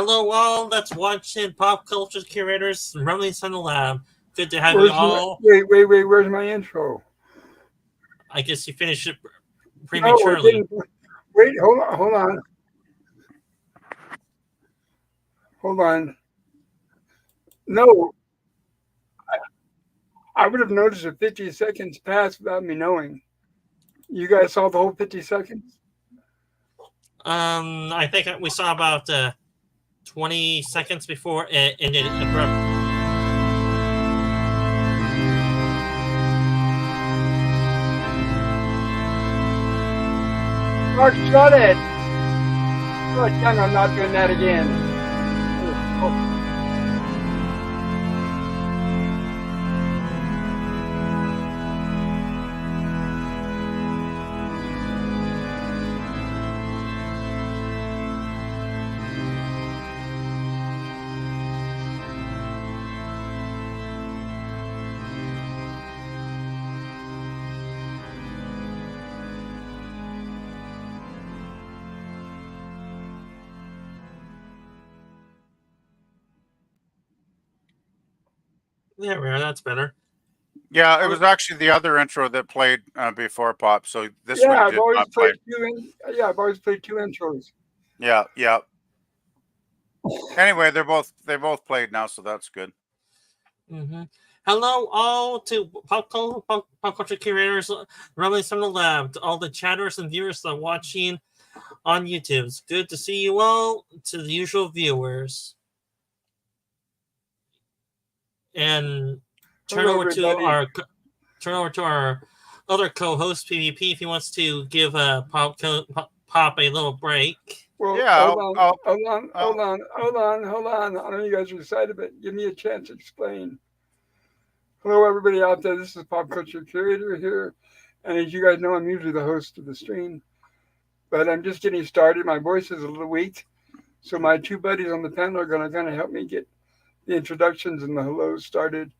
Hello, all that's watching Pop Culture Curators Rumblings on the Lab. Good to have you Where's my all. wait? Where's my intro? I guess you finished it No, it prematurely. didn't. Wait, hold on. No, I would have noticed if 50 seconds passed without me knowing. You guys saw the whole 50 seconds? I think we saw about 20 seconds before it ended abruptly. Mark, shut it! Oh, damn, I'm not doing that again. Oh, There we are. That's better. Yeah, it was actually the other intro that played before Pop, so this one yeah, did not play. I've always played two intros. Yeah, yeah. Anyway, they both played now, so that's good. Mm-hmm. Hello, all to Pop Culture Curators Rumblings from the Lab. To all the chatters and viewers that are watching on YouTube. It's good to see you all. To the usual viewers. And turn Hello, over to everybody. our other co-host PvP if he wants to give Pop a little break. Well, Yeah, hold on. I know you guys are excited, but give me a chance to explain. Hello, everybody out there. This is Pop Culture Curator here. And as you guys know, I'm usually the host of the stream. But I'm just getting started. My voice is a little weak. So my two buddies on the panel are going to kind of help me get the introductions and the hellos started.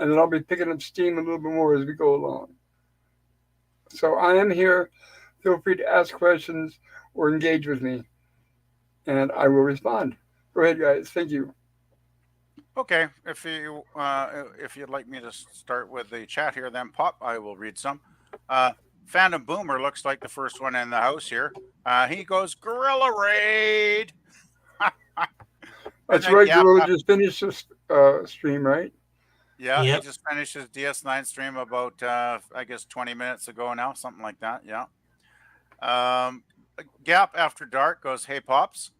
And then I'll be picking up steam a little bit more as we go along. So I am here. Feel free to ask questions or engage with me. And I will respond. Go ahead, guys. Thank you. okay. If you'd like me to start with the chat here, then Pop, I will read some. Phantom Boomer looks like the first one in the house here. He goes Gorilla Raid. That's then right. Gap, Gorilla just finished this stream, right? yeah, he Yep. just finished his DS9 stream about I guess 20 minutes ago now, something like that. Yeah. Gap After Dark goes, "Hey Pops,"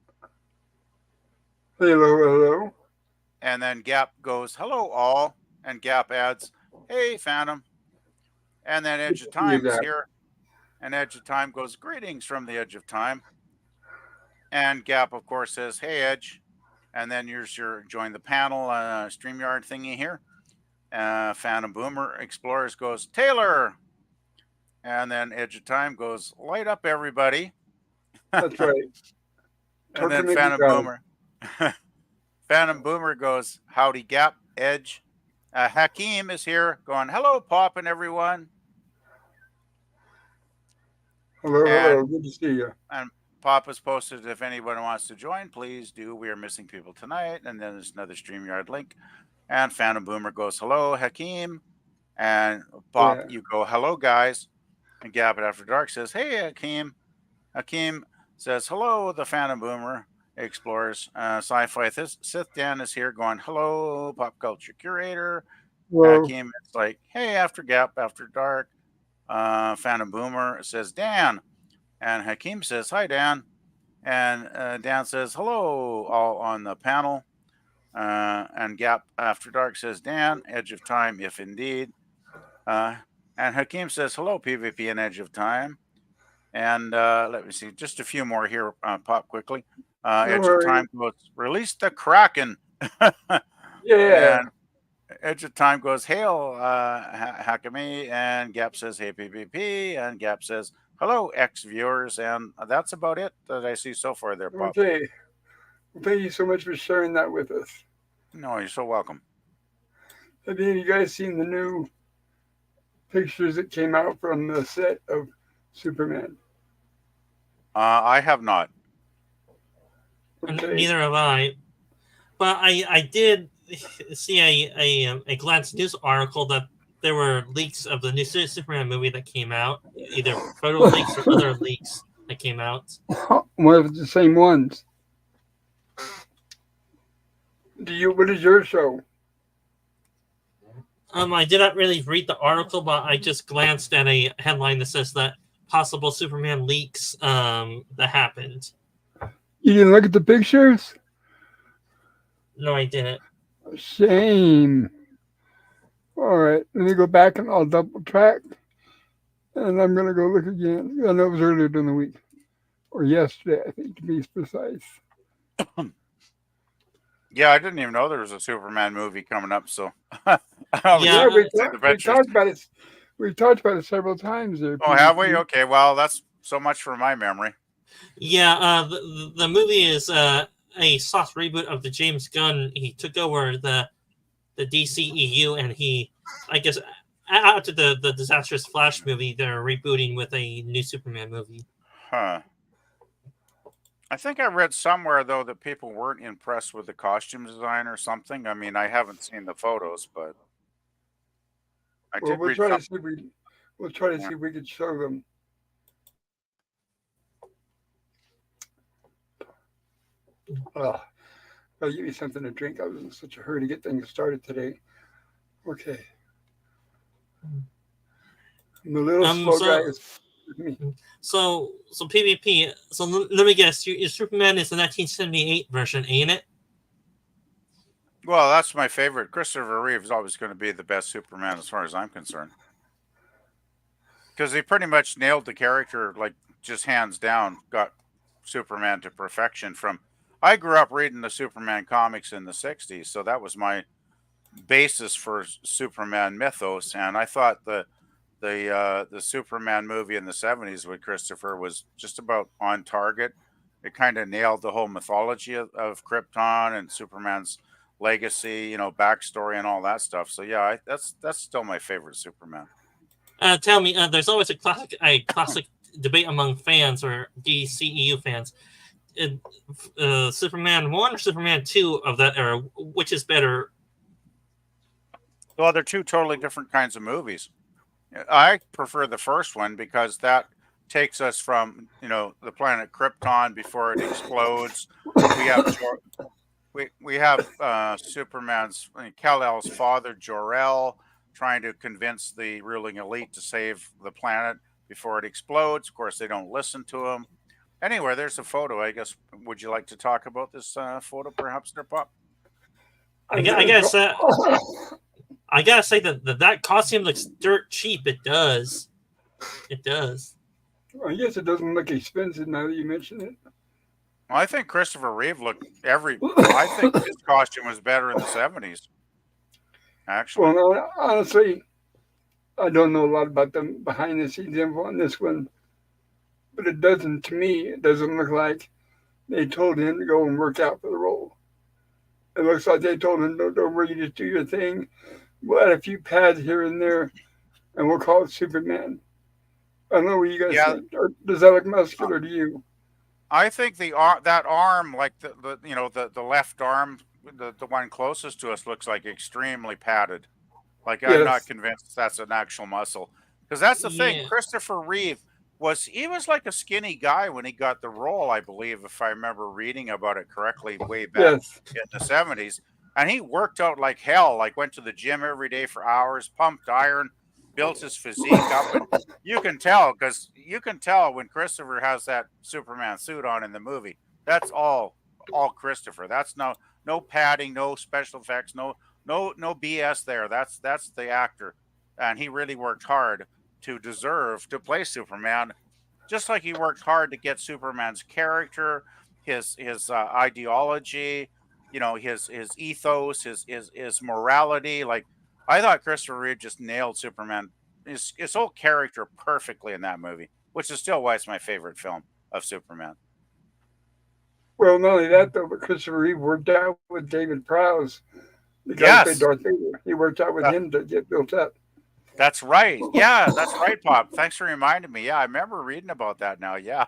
Hello. and then Gap goes, "Hello all," and Gap adds, "Hey Phantom," and then Edge of Good to see you, Time is Gap. here, and Edge of Time goes, "Greetings from the Edge of Time," and Gap of course says, "Hey Edge," and then here's your join the panel StreamYard thingy here. Phantom Boomer Explorers goes, "Taylor," and then Edge of Time goes, "Light up everybody," That's right. and then Torture me proud. Phantom Boomer goes, "Howdy Gap Edge." Hakeem is here going, "Hello Pop and everyone," Hello. Good to see you. and Pop has posted, "If anyone wants to join, please do. We are missing people tonight." And then there's another StreamYard link. And Phantom Boomer goes, "Hello, Hakeem." And Pop, Yeah. you go, "Hello, guys." And Gap After Dark says, "Hey, Hakeem." Hakeem says, "Hello, the Phantom Boomer Explorers." Sci-Fi Sith Dan is here going, "Hello, Pop Culture Curator." Hello. Hakeem is like, "Hey, after Gap After Dark." Phantom Boomer says, "Dan." And Hakeem says, "Hi, Dan." And Dan says, "Hello, all on the panel." And Gap After Dark says, "Dan, Edge of Time, if indeed." And Hakeem says, "Hello, PvP and Edge of Time." And let me see, just a few more here, Pop quickly. Edge of Time goes, "Release the Kraken." Yeah. And Edge of Time goes, "Hail, Hakame." And Gap says, "Hey, PvP." And Gap says, "Hello, ex-viewers." And that's about it that I see so far there, Pop. Okay. Well, thank you so much for sharing that with us. No, you're so welcome. Have any of you guys seen the new pictures that came out from the set of Superman? I have not. Okay. Neither have I. But I did see a Glance News article that there were leaks of the new Superman movie that came out, either photo leaks or other leaks that came out. One of the same ones. What is your show? I did not really read the article, but I just glanced at a headline that says that possible Superman leaks that happened. You didn't look at the pictures? No, I didn't. Shame. All right, let me go back and I'll double track. And I'm going to go look again. I know it was earlier during the week. Or yesterday, I think, to be precise. Yeah, I didn't even know there was a Superman movie coming up. So, Yeah, we talked about it. We talked about it several times there. Oh, have we? Okay, well, that's so much for my memory. Yeah, the movie is a soft reboot of the James Gunn. He took over the DCEU, and I guess, after the disastrous Flash movie, they're rebooting with a new Superman movie. Huh. I think I read somewhere, though, that people weren't impressed with the costume design or something. I mean, I haven't seen the photos, but We'll try to see if we can show them. Oh, give me something to drink. I was in such a hurry to get things started today. Okay. I'm a little slow, guys. So PvP. So let me guess. Your Superman is the 1978 version, ain't it? Well, that's my favorite. Christopher Reeve is always going to be the best Superman as far as I'm concerned. Because he pretty much nailed the character, like, just hands down, got Superman to perfection. I grew up reading the Superman comics in the 60s, so that was my basis for Superman mythos. And I thought the Superman movie in the 70s with Christopher was just about on target. It kind of nailed the whole mythology of Krypton and Superman's legacy, backstory and all that stuff. So yeah, that's still my favorite Superman. Tell me, there's always a classic debate among fans or DCEU fans. Superman 1 or Superman 2 of that era, which is better? Well, they're two totally different kinds of movies. I prefer the first one because that takes us from, the planet Krypton before it explodes. We have Superman's, Kal-El's father, Jor-El, trying to convince the ruling elite to save the planet before it explodes. Of course, they don't listen to him. Anyway, there's a photo. I guess, would you like to talk about this photo, perhaps, there, Pop? I gotta say that costume looks dirt cheap. It does. It does. I guess it doesn't look expensive now that you mention it. Well, I think Christopher Reeve I think his costume was better in the 70s. Actually. Well, no, honestly, I don't know a lot about the behind the scenes info on this one, but it doesn't look like they told him to go and work out for the role. It looks like they told him, don't worry, you just do your thing. We'll add a few pads here and there, and we'll call it Superman. I don't know what you guys think. Or does that look muscular to you? I think that arm, like the left arm, the one closest to us, looks like extremely padded. Like, I'm not convinced that's an actual muscle. Because that's the thing. Christopher Reeve was like a skinny guy when he got the role, I believe, if I remember reading about it correctly, way back in the 70s. And he worked out like hell, like went to the gym every day for hours, pumped iron, built his physique up. And you can tell when Christopher has that Superman suit on in the movie. That's all Christopher. That's no padding, no special effects, no BS there. That's the actor. And he really worked hard to deserve to play Superman, just like he worked hard to get Superman's character, his ideology, his ethos, his morality. Like, I thought Christopher Reeve just nailed Superman, his whole character perfectly in that movie, which is still why it's my favorite film of Superman. Well, not only that, though, but Christopher Reeve worked out with David Prowse, the guy who played Darth Vader. He worked out with him to get built up. That's right. Yeah, that's right, Pop. Thanks for reminding me. Yeah, I remember reading about that now. Yeah,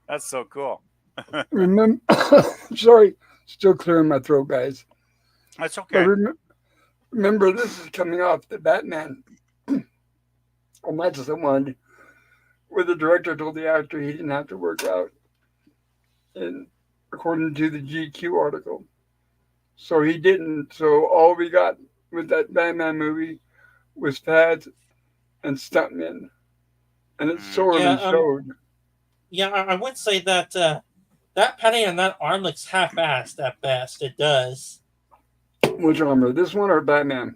that's so cool. Remember, sorry, still clearing my throat, guys. That's But okay. remember, this is coming off the Batman. And that's the one where the director told the actor he didn't have to work out, and according to the GQ article. So he didn't. So all we got with that Batman movie was pads and stuntmen, and it Mm. sorely showed. Yeah, I would say that that padding on that arm looks half-assed at best. It does. Which armor? This one or Batman?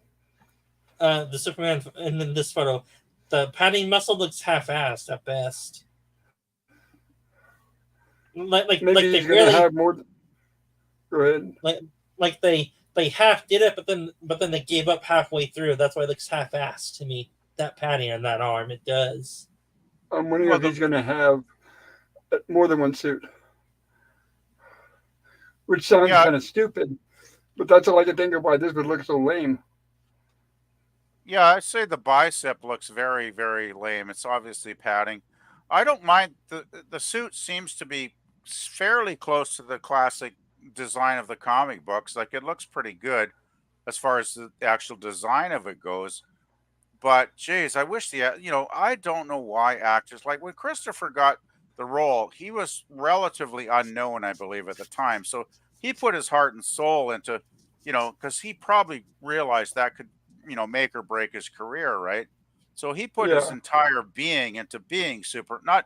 The Superman in this photo, the padding muscle looks half-assed at best. Like Maybe they he's gonna really have more. Go ahead. like they half did it, but then they gave up halfway through. That's why it looks half-assed to me. That padding on that arm, it does. I'm wondering Well, if he's gonna have more than one suit, which sounds yeah, kind of stupid, but that's all I can think of why this would look so lame. yeah, I say the bicep looks very, very lame. It's obviously padding. I don't mind the suit seems to be fairly close to the classic design of the comic books. Like it looks pretty good as far as the actual design of it goes. But geez, I wish I don't know why actors like when Christopher got the role, he was relatively unknown, I believe, at the time. So he put his heart and soul into, because he probably realized that could, make or break his career, right? So he put his Yeah, entire being into being not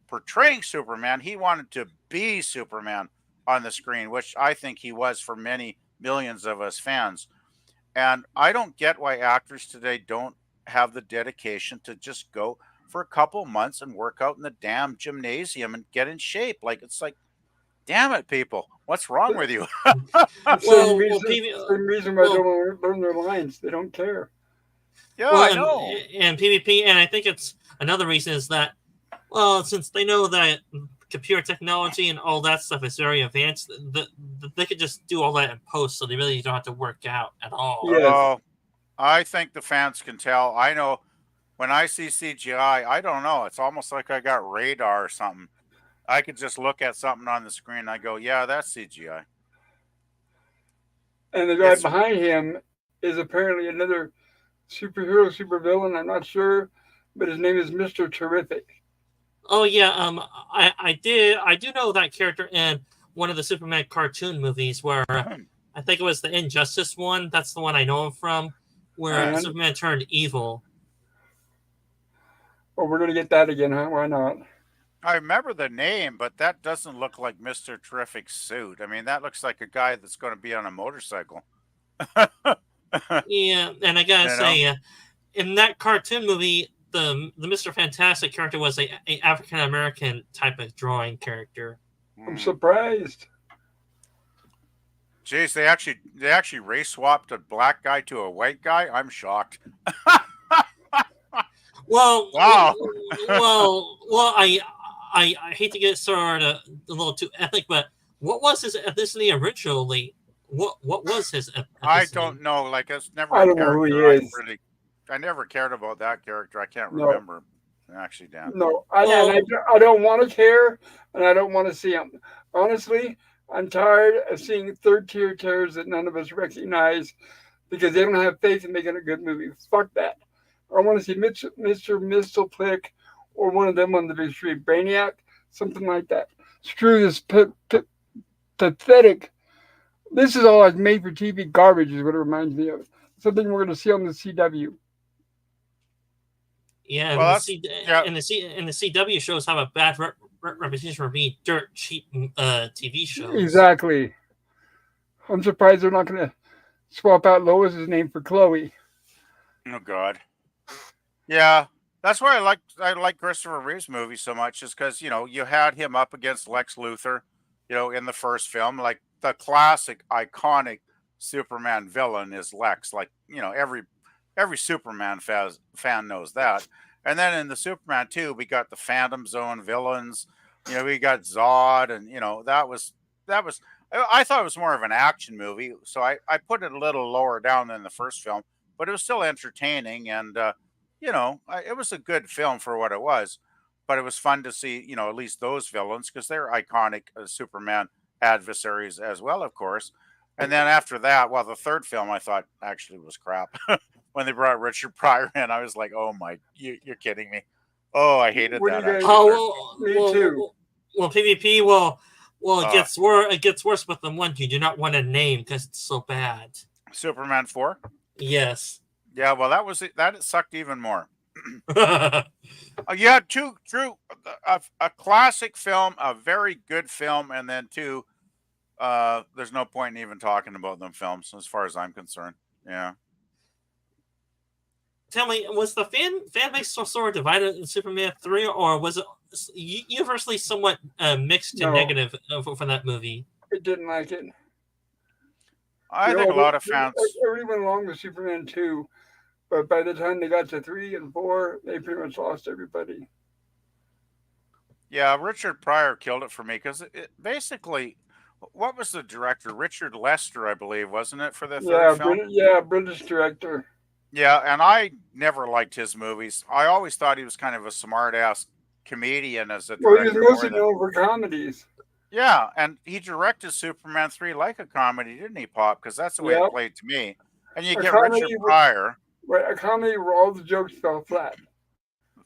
portraying Superman. He wanted to be Superman on the screen, which I think he was for many millions of us fans. And I don't get why actors today don't have the dedication to just go for a couple months and work out in the damn gymnasium and get in shape. Like it's like, damn it, people, what's wrong the, with you? the Well, well, PV, same reason why they well, don't learn their lines. They don't care. Yeah, well, I know. and PvP, and I think it's another reason is that since they know that computer technology and all that stuff is very advanced, they could just do all that in post, so they really don't have to work out at all. Yes, Oh, I think the fans can tell. I know when I see CGI, I don't know. It's almost like I got radar or something. I could just look at something on the screen and I go, yeah, that's CGI. and the guy It's behind him is apparently another superhero, supervillain. I'm not sure, but his name is Mister Terrific. Oh yeah, I do know that character in one of the Superman cartoon movies where I think it was the Injustice one. That's the one I know him from, where uh, And Superman turned evil. well, we're gonna get that again, huh? Why not? I remember the name, but that doesn't look like Mr. Terrific's suit. I mean, that looks like a guy that's going to be on a motorcycle. you Yeah, and I gotta know? say, in that cartoon movie, the Mister Fantastic character was a African American type of drawing character. I'm Mm. surprised. Jeez, they actually race swapped a black guy to a white guy. I'm shocked. Well, Wow. I hate to get sort of a little too ethnic, but what was his ethnicity originally? What was his I ethnicity? don't know. Like it's never I a don't know who he character is. I never cared about that character. I can't No, remember. Actually, Dan. no, Well, I don't want to care, and I don't want to see him. Honestly, I'm tired of seeing third tier terrors that none of us recognize because they don't have faith in making a good movie. Fuck that. I want to see Mr. Mistleplick or one of them on the big street, Brainiac, something like that. Screw this pathetic. This is all like made for TV garbage, is what it reminds me of. Something we're going to see on the CW. yeah, Well, and that's yeah. the CW shows have a bad reputation for being dirt cheap TV shows. Exactly. I'm surprised they're not going to swap out Lois's name for Chloe. Oh God. Yeah, that's why I like Christopher Reeve's movie so much, is because you had him up against Lex Luthor, in the first film, like the classic iconic Superman villain is Lex. Like every Superman fan knows that. And then in the Superman 2, we got the Phantom Zone villains. We got Zod, and that was. I thought it was more of an action movie, so I put it a little lower down than the first film, but it was still entertaining, and it was a good film for what it was. but it was fun to see, at least those villains because they're iconic Superman adversaries as well, of course. And then after that, well, the third film I thought actually was crap. When they brought Richard Pryor in, I was like, "Oh my, you're kidding me!" Oh, I hated What do you that guys? actually. Me too. Well, PvP. Well, it Uh, gets worse. It gets worse with the one you do not want to name because it's so bad. Superman 4. Yes. Yeah, well, that sucked even more. Yeah, two true, a classic film, a very good film, and then two. There's no point in even talking about them films as far as I'm concerned. Yeah. Tell me, was the fan base sort of divided in Superman 3, or was it universally somewhat mixed to No, negative for that movie? I didn't like it. I think a lot of fans. Everybody went along with Superman 2, but by the time they got to 3 and 4, they pretty much lost everybody. Yeah, Richard Pryor killed it for me because basically, what was the director? Richard Lester, I believe, wasn't it, for the third film? British director. Yeah, and I never liked his movies. I always thought he was kind of a smart ass comedian as a Well, he was director. mostly known for comedies. Yeah, and he directed Superman 3 like a comedy, didn't he, Pop? Because that's the way it played to me. And you get Richard Pryor. Right, a comedy where all the jokes fell flat.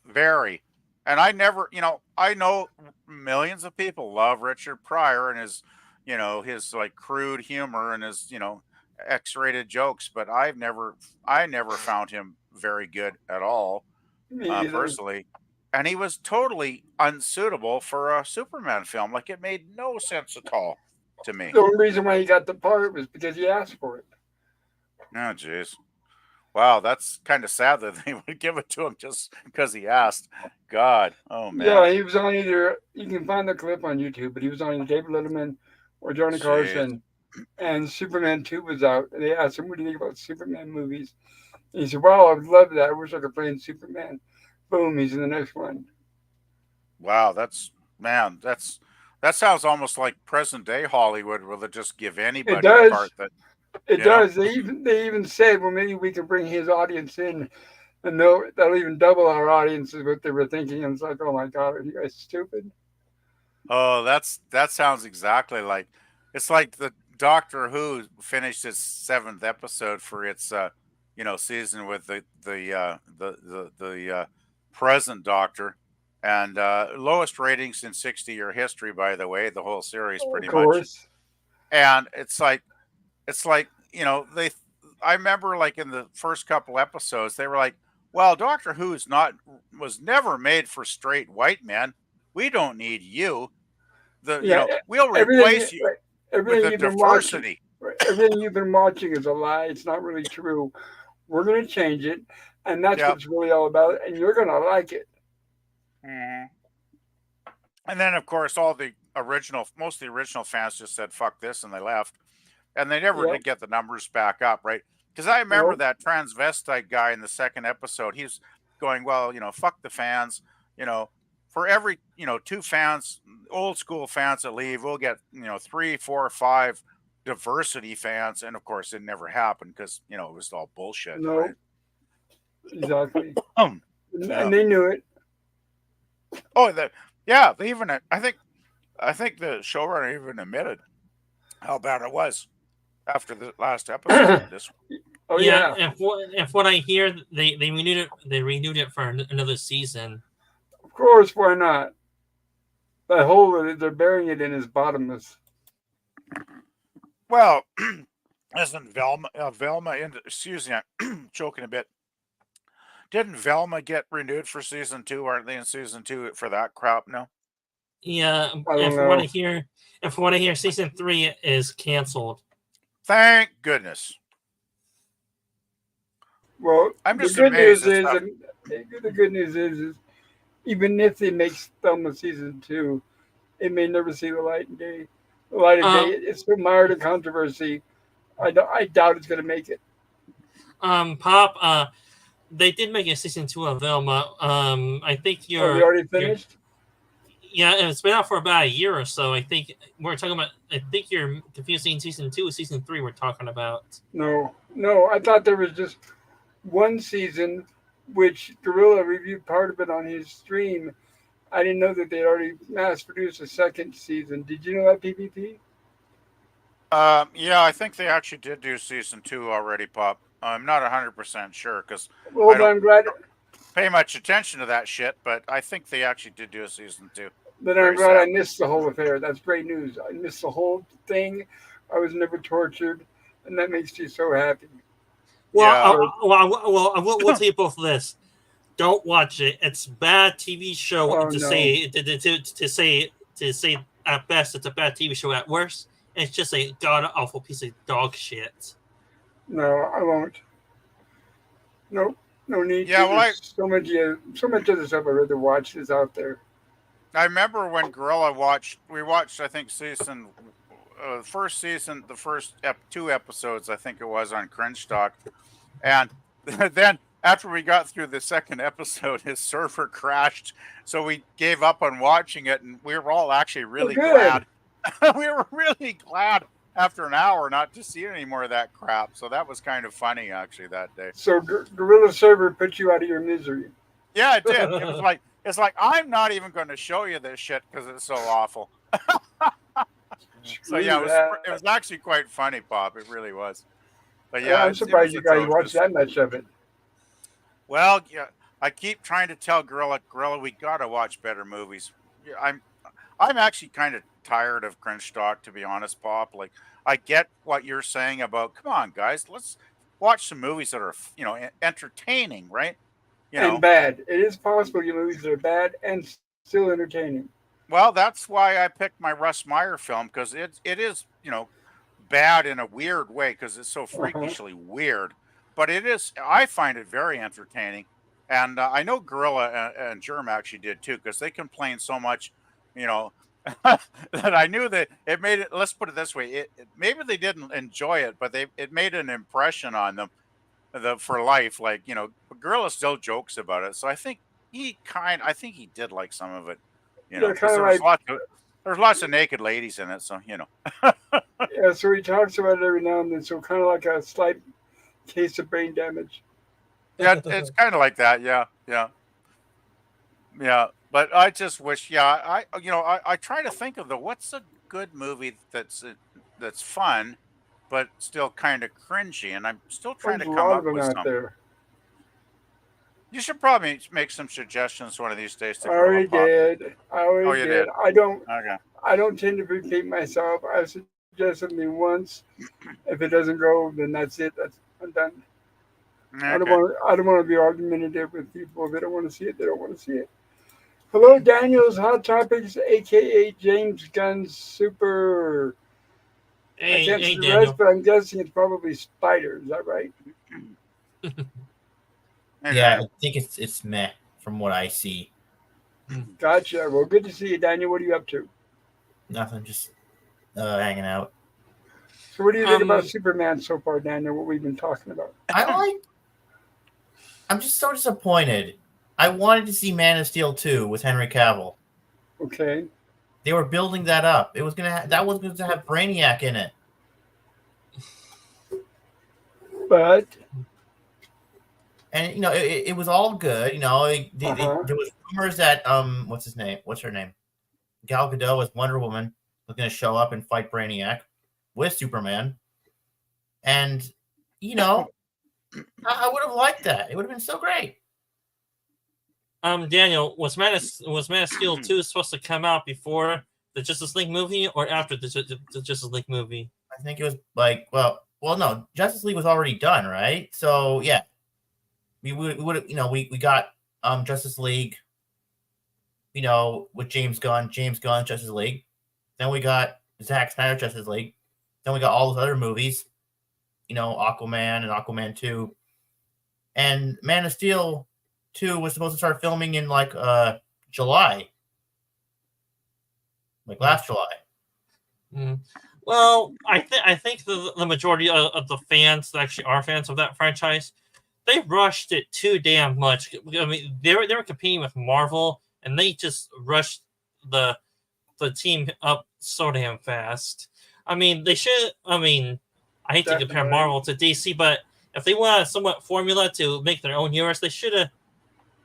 Very. And I never, I know millions of people love Richard Pryor and his, his like crude humor and his, X-rated jokes, but I never found him very good at all, personally. And he was totally unsuitable for a Superman film. Like, it made no sense at all to me. The only reason why he got the part was because he asked for it. Oh, jeez. Wow, that's kind of sad that they would give it to him just because he asked. God, oh man. Yeah, he was on either. You can find the clip on YouTube, but he was on either David Letterman or Johnny Carson. And Superman 2 was out. And they asked him, "What do you think about Superman movies?" And he said, "Wow, I would love that. I wish I could play in Superman." Boom, he's in the next one. Wow, that sounds almost like present day Hollywood, where they just give anybody a part that. It does. They even said, well, maybe we can bring his audience in, and that'll even double our audience is what they were thinking. And it's like, oh my God, are you guys stupid? Oh, that sounds exactly like it's like the Doctor Who finished its 7th episode for its season with the present Doctor, and lowest ratings in 60-year history, by the way, the whole series pretty much. And it's like I remember like in the first couple episodes they were like, well, Doctor Who was never made for straight white men. We don't need you. We'll replace you with the diversity. Everything you've been watching is a lie. It's not really true. We're going to change it, and that's what it's really all about, and you're going to like it. Mm-hmm. And then, of course, most of the original fans just said, fuck this, and they left. And they never did get the numbers back up, right? Because I remember that transvestite guy in the second episode, he's going, well, fuck the fans, for every, 2 fans, old school fans that leave, we'll get, 3, 4, 5 diversity fans. And of course, it never happened because, it was all bullshit. No, right? Exactly. And they knew it. Oh, they even, I think the showrunner even admitted how bad it was after the last episode. If what I hear, they renewed it. They renewed it for another season. Of course, why not? That hole they're burying it in is bottomless. Well, isn't Velma? Excuse me, I'm choking a bit. Didn't Velma get renewed for season 2? Aren't they in season 2 for that crap? No. Yeah, if what I hear, season 3 is canceled. Thank goodness. Well, I'm just the good news is even if they make Thelma season 2, it may never see the light of day. It's so mired in controversy. I doubt it's going to make it. Pop, they did make a season 2 of Velma. I think they already finished? Yeah, it's been out for about a year or so. I think we're talking about. I think you're confusing season 2 with season 3. We're talking about. No. I thought there was just one season, which Gorilla reviewed part of it on his stream, I didn't know that they'd already mass produced a second season. Did you know that, PPP? Yeah, I think they actually did do season 2 already, Pop. I'm not 100% sure because Well, I but don't I'm glad. pay much attention to that shit, but I think they actually did do a season 2. But I'm Very glad I sad. missed the whole affair. That's great news. I missed the whole thing. I was never tortured, and that makes me so happy. Well, Yeah. we'll tell you both this. Don't watch it. It's a bad TV show Oh no, to say at best it's a bad TV show. At worst, it's just a god awful piece of dog shit. no, I won't. Nope, no need Yeah, to. well, There's so much other stuff I'd rather watch is out there. I remember when Gorilla we watched, I think, first season, the first 2 episodes, I think it was, on Cringe Talk. And then after we got through the second episode, his server crashed. So we gave up on watching it, and we were all actually Oh, really good. glad. We were really glad after an hour not to see any more of that crap. So that was kind of funny, actually, that day. So Gorilla Server put you out of your misery. Yeah, it did. It's like I'm not even going to show you this shit because it's so awful. So yeah, it was actually quite funny, Bob. It really was. But yeah, I'm surprised you guys watched that much of it. Well, yeah, I keep trying to tell Gorilla, we gotta watch better movies. Yeah, I'm actually kind of tired of Cringe Talk, to be honest, Pop. Like, I get what you're saying about, come on, guys, let's watch some movies that are, entertaining, right? And bad. It is possible your movies are bad and still entertaining. Well, that's why I picked my Russ Meyer film, because it is, bad in a weird way because it's so freakishly weird. But I find it very entertaining. And I know Gorilla and Germ actually did too, because they complained so much, that I knew that it made it, let's put it this way, maybe they didn't enjoy it, but it made an impression on them for life. Like, Gorilla still jokes about it. So I think he did like some of it, because there's lots of naked ladies in it. So, Yeah, so he talks about it every now and then. So kind of like a slight case of brain damage. Yeah, it's kind of like that. Yeah, yeah, yeah. But I just wish, I try to think of what's a good movie that's fun, but still kind of cringy, and I'm still trying There's to a come lot up of them with out something. there. You should probably make some suggestions one of these days to I already Gorilla Pop. did. I already did. Okay. I don't tend to repeat myself. I suggest something once. If it doesn't go, then that's it. I'm done. Okay. I don't want to be argumentative with people. If they don't want to see it, they don't want to see it. Hello, Daniel's Hot Topics, aka James Gunn's Super. I can't see the rest, but I'm guessing it's probably Spider. Is that right? Yeah, I think it's meh from what I see. Gotcha. Well, good to see you, Daniel. What are you up to? Nothing, just hanging out. So, what do you think about Superman so far, Daniel? What we've been talking about? I'm just so disappointed. I wanted to see Man of Steel 2 with Henry Cavill. Okay. They were building that up. It was going to have Brainiac in it. But and it was all good. There was rumors that what's her name? Gal Gadot as Wonder Woman was going to show up and fight Brainiac with Superman. And I would have liked that. It would have been so great. Daniel, was Man of Steel 2 supposed to come out before the Justice League movie or after the Justice League movie? I think it was well, no, Justice League was already done, right? So yeah, we would have, we got Justice League, with James Gunn Justice League. Then we got Zack Snyder Justice League. Then we got all those other movies, Aquaman and Aquaman 2, and Man of Steel 2 was supposed to start filming in July, last July. Mm. Well, I think the majority of the fans that actually are fans of that franchise, they rushed it too damn much. I mean, they were competing with Marvel, and they just rushed the team up so damn fast. I mean, they should. I mean, I hate to compare Marvel to DC, but if they want a somewhat formula to make their own universe, they should have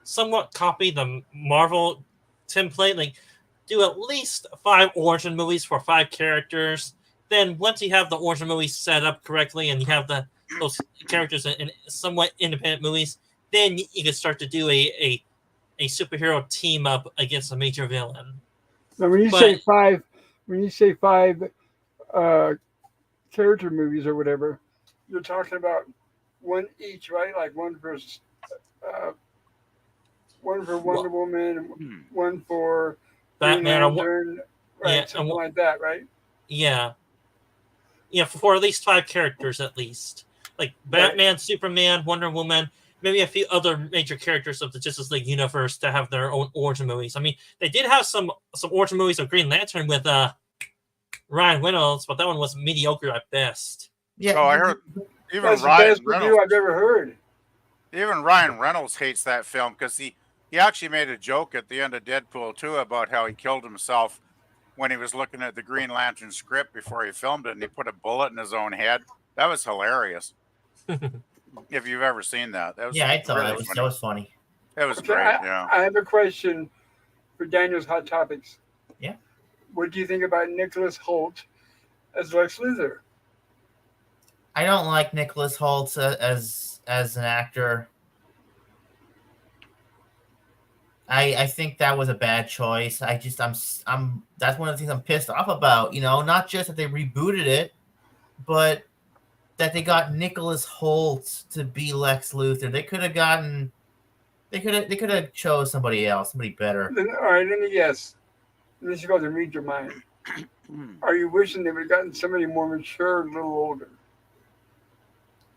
somewhat copied the Marvel template, like do at least 5 origin movies for 5 characters. Then once you have the origin movies set up correctly and you have those characters in somewhat independent movies, then you can start to do a superhero team up against a major villain. Now, when you say But 5, uh, character movies or whatever, you're talking about one each, right? Like uh, one for Wonder Woman, one for Green Batman, Lantern, yeah, right? Something like that, right? yeah, for at least 5 characters at least, like Right. Batman, Superman, Wonder Woman, maybe a few other major characters of the Justice League universe to have their own origin movies. I mean, they did have some origin movies of Green Lantern with Ryan Reynolds, but that one was mediocre at best. Yeah. Oh, I heard even That's the Ryan best review Reynolds. I've ever heard. Even Ryan Reynolds hates that film because he actually made a joke at the end of Deadpool 2 about how he killed himself when he was looking at the Green Lantern script before he filmed it, and he put a bullet in his own head. That was hilarious. If you've ever seen that, that was Yeah, I thought really that was funny. It was Okay, great. Yeah. I have a question for Daniel's Hot Topics. Yeah. What do you think about Nicholas Hoult as Lex Luthor? I don't like Nicholas Hoult as an actor. I think that was a bad choice. I'm that's one of the things I'm pissed off about. You know, not just that they rebooted it, but that they got Nicholas Hoult to be Lex Luthor. They could have chose somebody else, somebody better. All right, let me guess. This is going to read your mind. Are you wishing they would have gotten somebody more mature, a little older?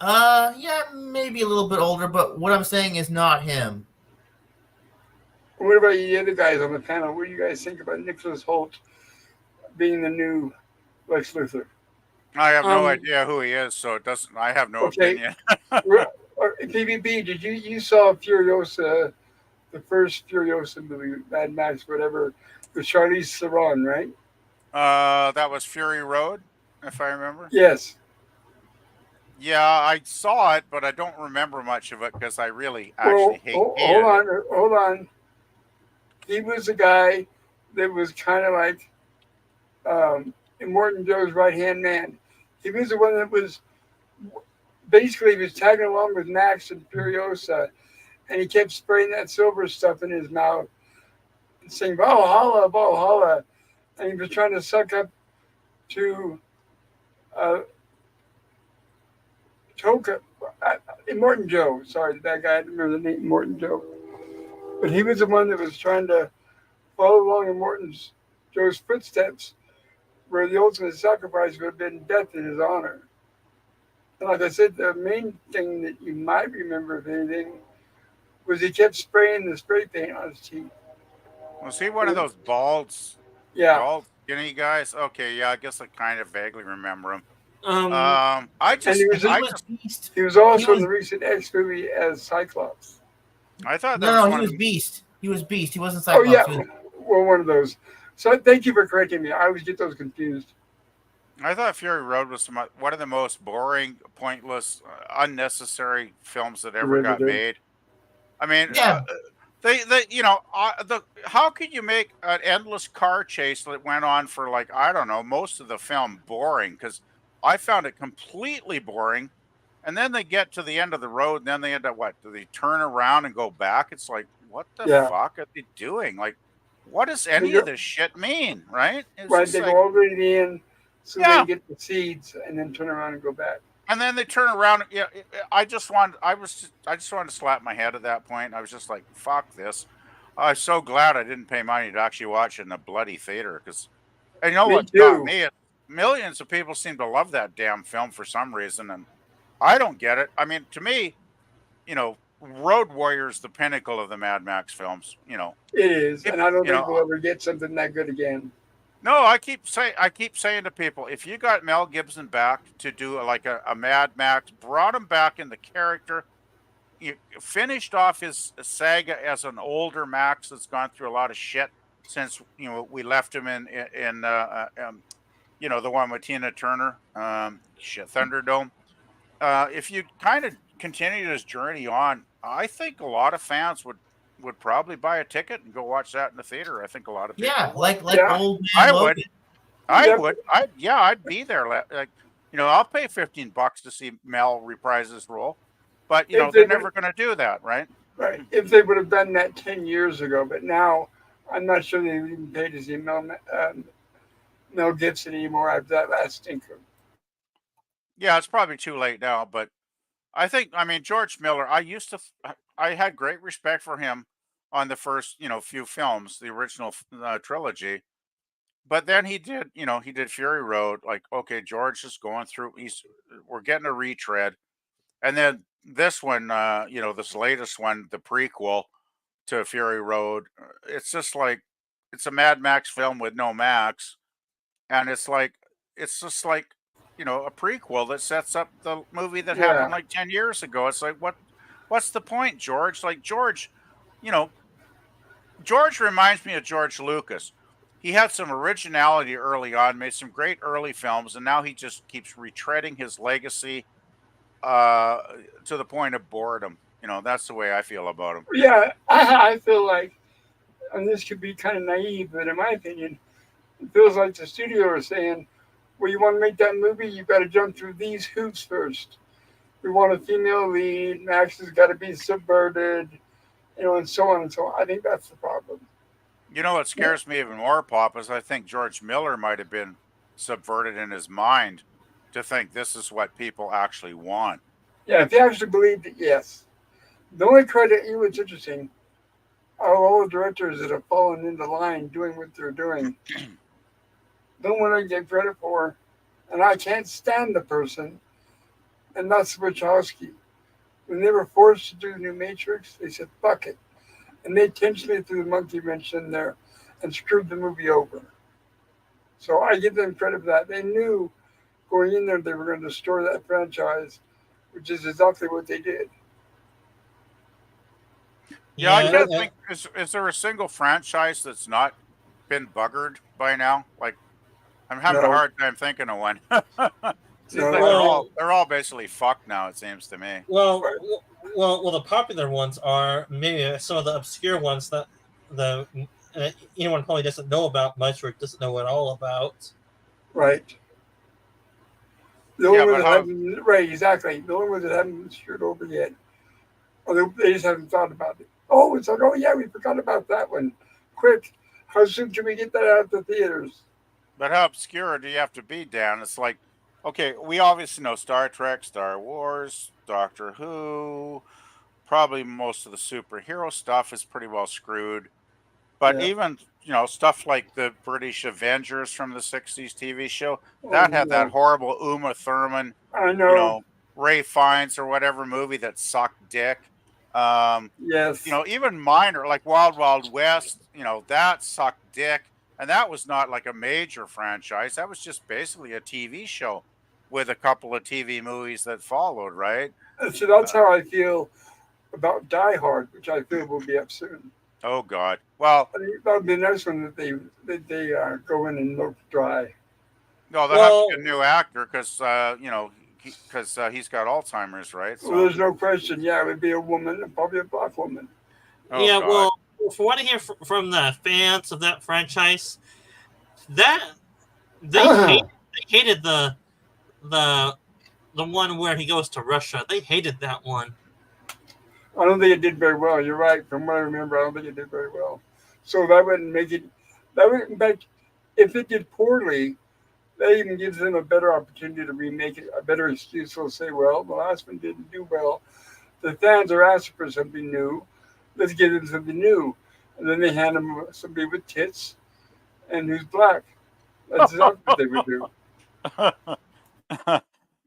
Yeah, maybe a little bit older, but what I'm saying is not him. What about you other guys on the panel? What do you guys think about Nicholas Hoult being the new Lex Luthor? I have no idea who he is, so it doesn't. I have no opinion. PvP, did you saw Furiosa, the first Furiosa movie, Mad Max, whatever, with Charlize Theron, right? That was Fury Road, if I remember. Yes. Yeah, I saw it, but I don't remember much of it because I really actually hate it. Hold on. He was the guy that was kind of like Immortan Joe's right-hand man. He was the one that was basically he was tagging along with Max and Furiosa, and he kept spraying that silver stuff in his mouth and saying Valhalla, Valhalla, and he was trying to suck up to Immortan Joe. Sorry, the bad guy. I don't remember the name, Immortan Joe. But he was the one that was trying to follow along Immortan Joe's footsteps, where the ultimate sacrifice would have been death in his honor. And like I said, the main thing that you might remember, if anything, was he kept spraying the spray paint on his teeth. Was he one of those bald, skinny guys? Okay, yeah, I guess I kind of vaguely remember him. He was also in the recent X movie as Cyclops. I thought he was Beast. He was Beast. He wasn't Cyclops. Oh yeah, well, one of those. So thank you for correcting me. I always get those confused. I thought Fury Road was one of the most boring, pointless, unnecessary films that ever got made. I mean, how could you make an endless car chase that went on for like, I don't know, most of the film boring? Because I found it completely boring. And then they get to the end of the road, and then they end up what? Do they turn around and go back? It's like, what the fuck are they doing? Like, what does any of this shit mean? Right? Right. They go over to the end, so they get the seeds, and then turn around and go back. And then they turn around. Yeah, I just wanted to slap my head at that point. I was just like, fuck this. I was so glad I didn't pay money to actually watch it in a bloody theater. Because, and you know what got me? Millions of people seem to love that damn film for some reason, and I don't get it. I mean, to me, Road Warrior's the pinnacle of the Mad Max films. It is, and I don't think we'll ever get something that good again. No, I keep saying to people, if you got Mel Gibson back to do like a Mad Max, brought him back in the character, you finished off his saga as an older Max that's gone through a lot of shit since we left him in the one with Tina Turner, Thunderdome. If you kind of continued his journey on, I think a lot of fans would would probably buy a ticket and go watch that in the theater. I think a lot of people. Yeah, like Yeah. old man I Logan. would. I Yep. would. I'd be there. Like, I'll pay $15 to see Mel reprise his role, but If they're they never would, going to do that, right? right, if they would have done that 10 years ago, but now I'm not sure they would even pay to see Mel Gibson anymore after that last stinker. Yeah, it's probably too late now, but I mean, George Miller, I had great respect for him on the first, few films, the original trilogy. But then he did Fury Road. Like, okay, George is going through, we're getting a retread. And then this one, this latest one, the prequel to Fury Road, it's just like, it's a Mad Max film with no Max. And it's just like, a prequel that sets up the movie that happened Yeah. like 10 years ago. It's like, what's the point, George? Like, George, you know, George reminds me of George Lucas. He had some originality early on, made some great early films, and now he just keeps retreading his legacy uh, to the point of boredom. That's the way I feel about him. Yeah, I feel like, and this could be kind of naive, but in my opinion, it feels like the studio is saying, well, you want to make that movie, you've got to jump through these hoops first. We want a female lead, Max has got to be subverted, and so on and so on. I think that's the problem. What scares me even more, Pop, is I think George Miller might have been subverted in his mind to think this is what people actually want. Yeah, if you actually believe that, yes. The only credit, what's interesting, are all the directors that have fallen into line doing what they're doing. The one I get credit for, and I can't stand the person, and that's Wachowski. When they were forced to do the new Matrix, they said, fuck it. And they intentionally threw the monkey wrench in there and screwed the movie over. So I give them credit for that. They knew going in there they were going to destroy that franchise, which is exactly what they did. Yeah, I Yeah, can't think. Is there a single franchise that's not been buggered by now? Like, I'm having a No, hard time thinking of one. Seems like no. they're all basically fucked now. It seems to me. well, the popular ones are maybe some of the obscure ones that the anyone probably doesn't know about much or doesn't know at all about. Right. The Yeah, only one but that haven't, right, exactly. The only one that haven't been screwed over yet. Or they just haven't thought about it. Oh, it's like, oh yeah, we forgot about that one. Quick, how soon can we get that out of the theaters? how obscure do you have to be, Dan? It's like, okay, we obviously know Star Trek, Star Wars, Doctor Who. Probably most of the superhero stuff is pretty well screwed. But Yeah. even, stuff like the British Avengers from the 60s TV show, Oh that had that no. horrible Uma Thurman, I you know. know, Ray Fiennes or whatever movie that sucked dick. Yes. Even minor, like Wild Wild West, that sucked dick. And that was not like a major franchise. That was just basically a TV show with a couple of TV movies that followed, right? So that's how I feel about Die Hard, which I feel will be up soon. Oh, God. Well, I think that'll be the next one that they go in and milk dry. no, they'll have to Well, get a new actor because, he's got Alzheimer's, right? Well, So, there's no question. Yeah, it would be a woman, and probably a black woman. oh, yeah, God. well, from what I hear from the fans of that franchise, that they hated the one where he goes to Russia. They hated that one. I don't think it did very well. You're right. From what I remember, I don't think it did very well. So that wouldn't make it. That would, in fact, if it did poorly, that even gives them a better opportunity to remake it. A better excuse will say, "Well, the last one didn't do well. The fans are asking for something new. Let's give them something new." And then they hand them somebody with tits and who's black. That's exactly what they would do.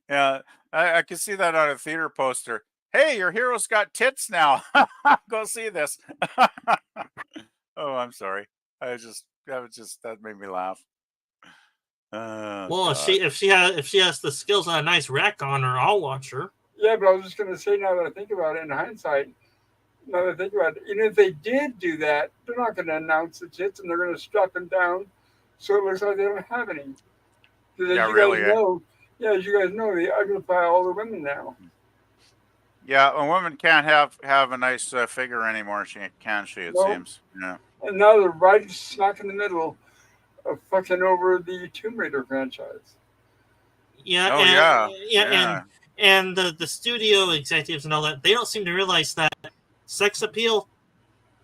Yeah, I can see that on a theater poster. Hey, your hero's got tits now. Go see this. Oh, I'm sorry. That made me laugh. Oh, Well, God. if she has the skills and a nice rack on her, I'll watch her. Yeah, but I was just going to say, now that I think about it, in hindsight, now that I think about it, even if they did do that, they're not going to announce the tits and they're going to strap them down so it looks like they don't have any. Because Yeah, really, eh? as you guys know, they uglify all the women now. Yeah, a woman can't have a nice figure anymore. Can she? It Nope. seems. Yeah. And now they're right smack in the middle of fucking over the Tomb Raider franchise. Yeah, Oh and yeah. yeah, Yeah. and the studio executives and all that, they don't seem to realize that sex appeal.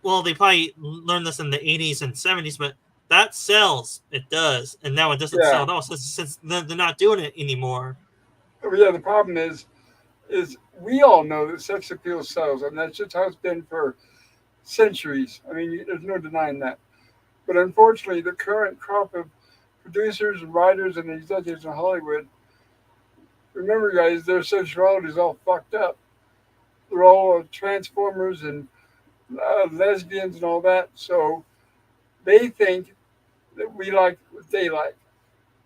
Well, they probably learned this in the 80s and 70s, but that sells. It does, and now it doesn't sell Yeah. at all since they're not doing it anymore. But yeah, the problem is we all know that sex appeal sells, and that's just how it's been for centuries. I mean, there's no denying that. But unfortunately, the current crop of producers and writers and executives in Hollywood, remember, guys, their sexuality is all fucked up. They're all transformers and lesbians and all that. So they think that we like what they like.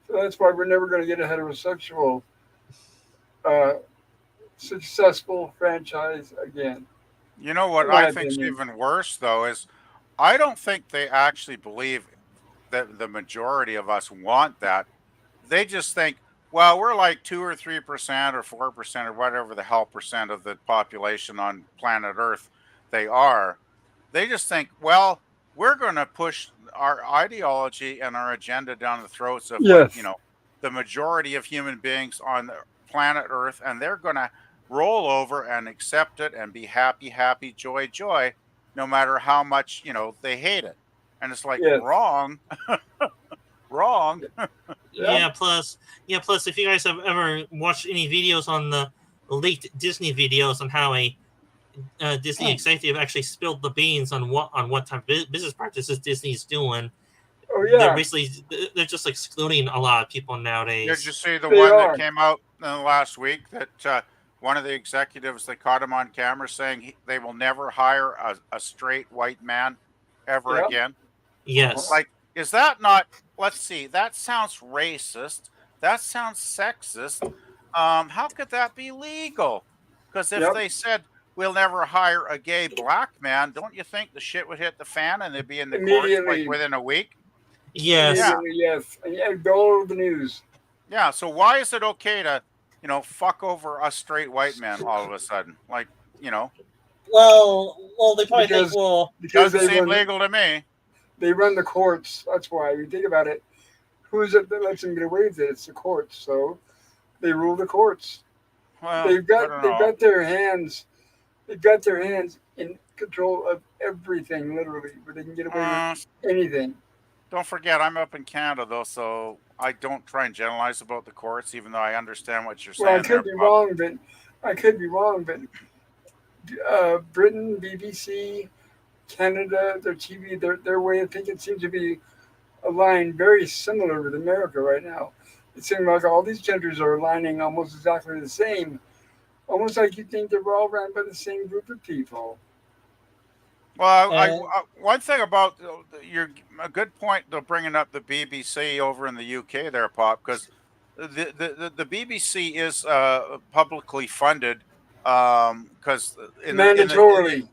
So that's why we're never going to get a heterosexual uh, successful franchise again, You know what in I my think's opinion. even worse though is I don't think they actually believe that the majority of us want that. They just think, well, we're like 2 or 3% or 4% or whatever the hell percent of the population on planet Earth they are. They just think, well, we're going to push our ideology and our agenda down the throats of like, Yes, the majority of human beings on the planet Earth, and they're going to roll over and accept it and be happy, happy, joy, joy, no matter how much, they hate it. And it's like, yes, wrong, wrong. yeah, Plus, if you guys have ever watched any videos on the leaked Disney videos on how a Disney executive actually spilled the beans on what type of business practices Disney's doing, oh they're yeah, basically they're just excluding a lot of people Did nowadays. you see the they one that are. came out last week that one of the executives, they caught him on camera saying they will never hire a straight white man ever Yeah, again? uh-huh. Yes, Like, is that not, let's see, that sounds racist. That sounds sexist. How could that be legal? Because if Yep, they said we'll never hire a gay black man, don't you think the shit would hit the fan and they'd be in the courts like immediately, within a week? yes. Yeah. immediately, yes, and yeah, go over the news. Yeah. So why is it okay to, fuck over us straight white men all of a sudden? Like, you know, Well, they probably think, because well, because doesn't seem legal to me. they run the courts. That's why. You think about it. Who is it that lets them get away with it? It's the courts. So they rule the courts. Well, I don't They've know. got their hands. They've got their hands in control of everything, literally, where they can get away with Uh, anything. don't forget, I'm up in Canada though, so I don't try and generalize about the courts, even though I understand what you're Well, saying there, Bob. I could be wrong, but Britain, BBC, Canada, their TV, their way of thinking seems to be aligned very similar with America right now. It seems like all these countries are aligning almost exactly the same, almost like you think they're all run by the same group of people. Well, and one thing about you're a good point though, bringing up the BBC over in the UK there, Pop, because the BBC is publicly funded, because in the Mandatorily, yeah,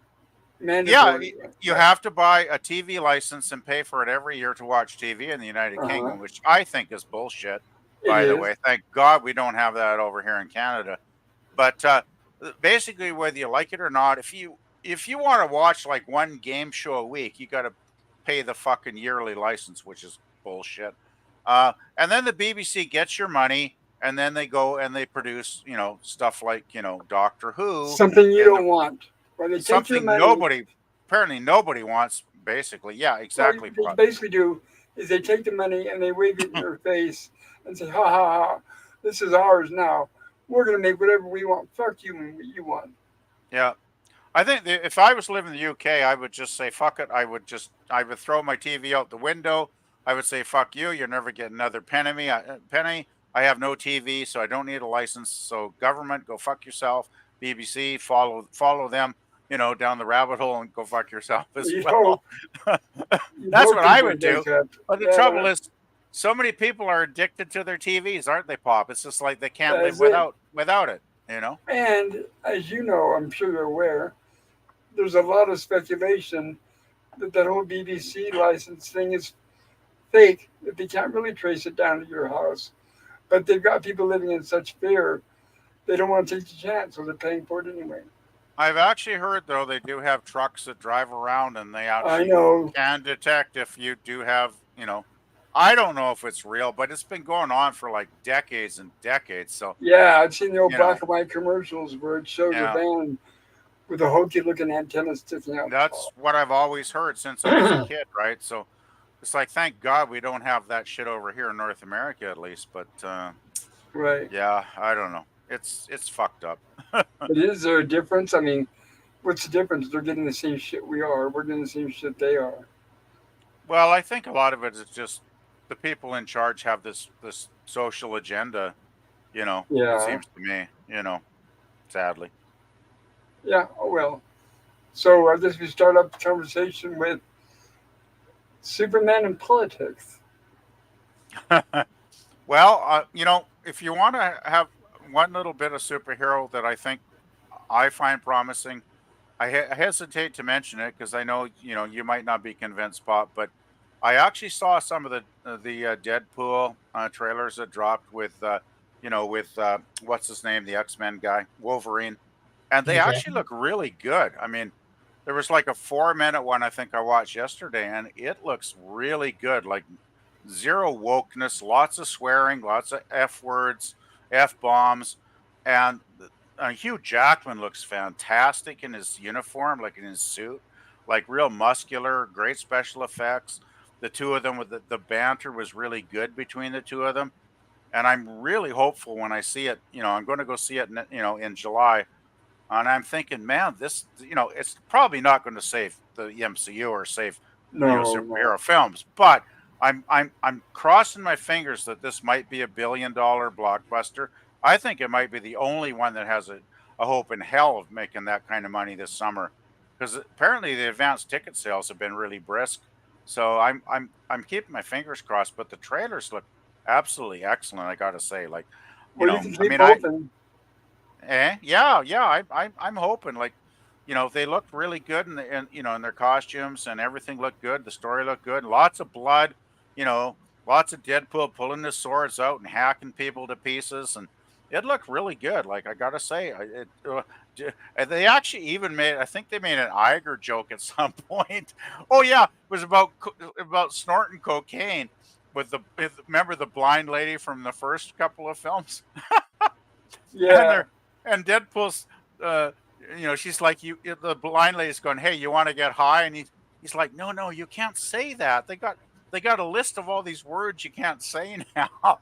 mandatory, you right? have to buy a TV license and pay for it every year to watch TV in the United Uh huh. Kingdom, which I think is bullshit. It By the is. way, thank God we don't have that over here in Canada. But basically, whether you like it or not, if you want to watch like one game show a week, you got to pay the fucking yearly license, which is bullshit. And then the BBC gets your money, and then they go and they produce, stuff like Doctor Who Something you and don't want. Well, they take your something money. apparently nobody wants. Basically, yeah, Well, exactly. they basically do is they take the money and they wave it in your face and say, "Ha ha ha! This is ours now. We're gonna make whatever we want. Fuck you and what you want." Yeah. I think if I was living in the UK, I would just say fuck it. I would throw my TV out the window. I would say fuck you. You're never getting another penny. Penny. I have no TV, so I don't need a license. So government, go fuck yourself. BBC, follow them. Down the rabbit hole and go fuck yourself as You'd well. hope. You'd That's hope what I people would would do. wake up. But the Yeah, trouble well, is, so many people are addicted to their TVs, aren't they, Pop? It's just like they can't live that's it. without it. You know. And as you know, I'm sure you're aware, there's a lot of speculation that that whole BBC license thing is fake. That they can't really trace it down to your house, but they've got people living in such fear they don't want to take the chance, so they're paying for it anyway. I've actually heard though they do have trucks that drive around and they I actually know. can detect if you do have, I don't know if it's real, but it's been going on for like decades and decades. So, Yeah, I've seen the old you know, black and white commercials where it shows a yeah, van with a hokey looking antenna sticking out the that's top. what I've always heard since I was a kid, right? So it's like, thank God we don't have that shit over here in North America at least. But Right. yeah, I don't know. It's fucked up. But is there a difference? I mean, what's the difference? They're getting the same shit we are. We're getting the same shit they are. Well, I think a lot of it is just the people in charge have this social agenda, it Yeah. seems to me, sadly. Yeah. Oh well. So I guess we start up the conversation with Superman and politics. Well, if you want to have one little bit of superhero that I think I find promising, I hesitate to mention it because I know you might not be convinced, Pop, but I actually saw some of the Deadpool trailers that dropped with what's his name, the X-Men guy, Wolverine, and they Okay. actually look really good. I mean, there was like a 4-minute one I think I watched yesterday, and it looks really good. Like zero wokeness, lots of swearing, lots of f words, f bombs, and Hugh Jackman looks fantastic in his uniform, like in his suit, like real muscular, great special effects. The two of them with the banter was really good between the two of them, and I'm really hopeful when I see it. I'm going to go see it, in July, and I'm thinking, man, it's probably not going to save the MCU or save, No, no. superhero films, but I'm crossing my fingers that this might be a $1 billion blockbuster. I think it might be the only one that has a hope in hell of making that kind of money this summer, because apparently the advanced ticket sales have been really brisk. So I'm keeping my fingers crossed, but the trailers look absolutely excellent. I got to say, like, Well, you can I keep mean, hoping. yeah, yeah. I'm hoping like, they looked really good in their costumes and everything looked good. The story looked good. Lots of blood, you know, lots of Deadpool pulling his swords out and hacking people to pieces, and it looked really good. Like I gotta say, and they actually even made. I think they made an Iger joke at some point. Oh yeah, it was about snorting cocaine remember the blind lady from the first couple of films. And Yeah. they're and Deadpool's uh she's like, the blind lady's going, hey, you want to get high? And he's like, no, no, you can't say that. They got a list of all these words you can't say now.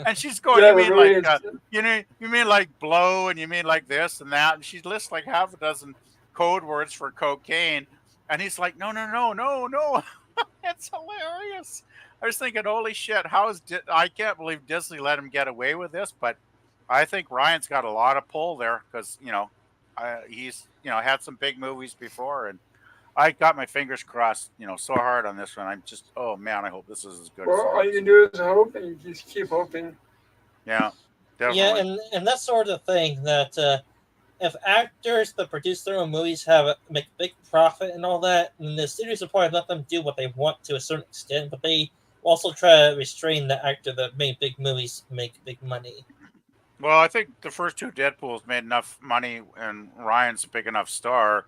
And she's going, Yeah, you but mean really, like it's you mean like blow, and you mean like this and that, and she lists like half a dozen code words for cocaine, and he's like, no, no, no, no, no. It's hilarious. I was thinking, holy shit, I can't believe Disney let him get away with this, but I think Ryan's got a lot of pull there because he's had some big movies before, and I got my fingers crossed, so hard on this one. I'm just, oh man, I hope this is as good as well, it all you looks. can do is hope, and you just keep hoping. Yeah, Yeah, definitely. and that's sort of the thing that if actors that produce their own movies make big profit and all that, then the studios will probably let them do what they want to a certain extent, but they also try to restrain the actor that made big movies make big money. Well, I think the first two Deadpools made enough money, and Ryan's a big enough star.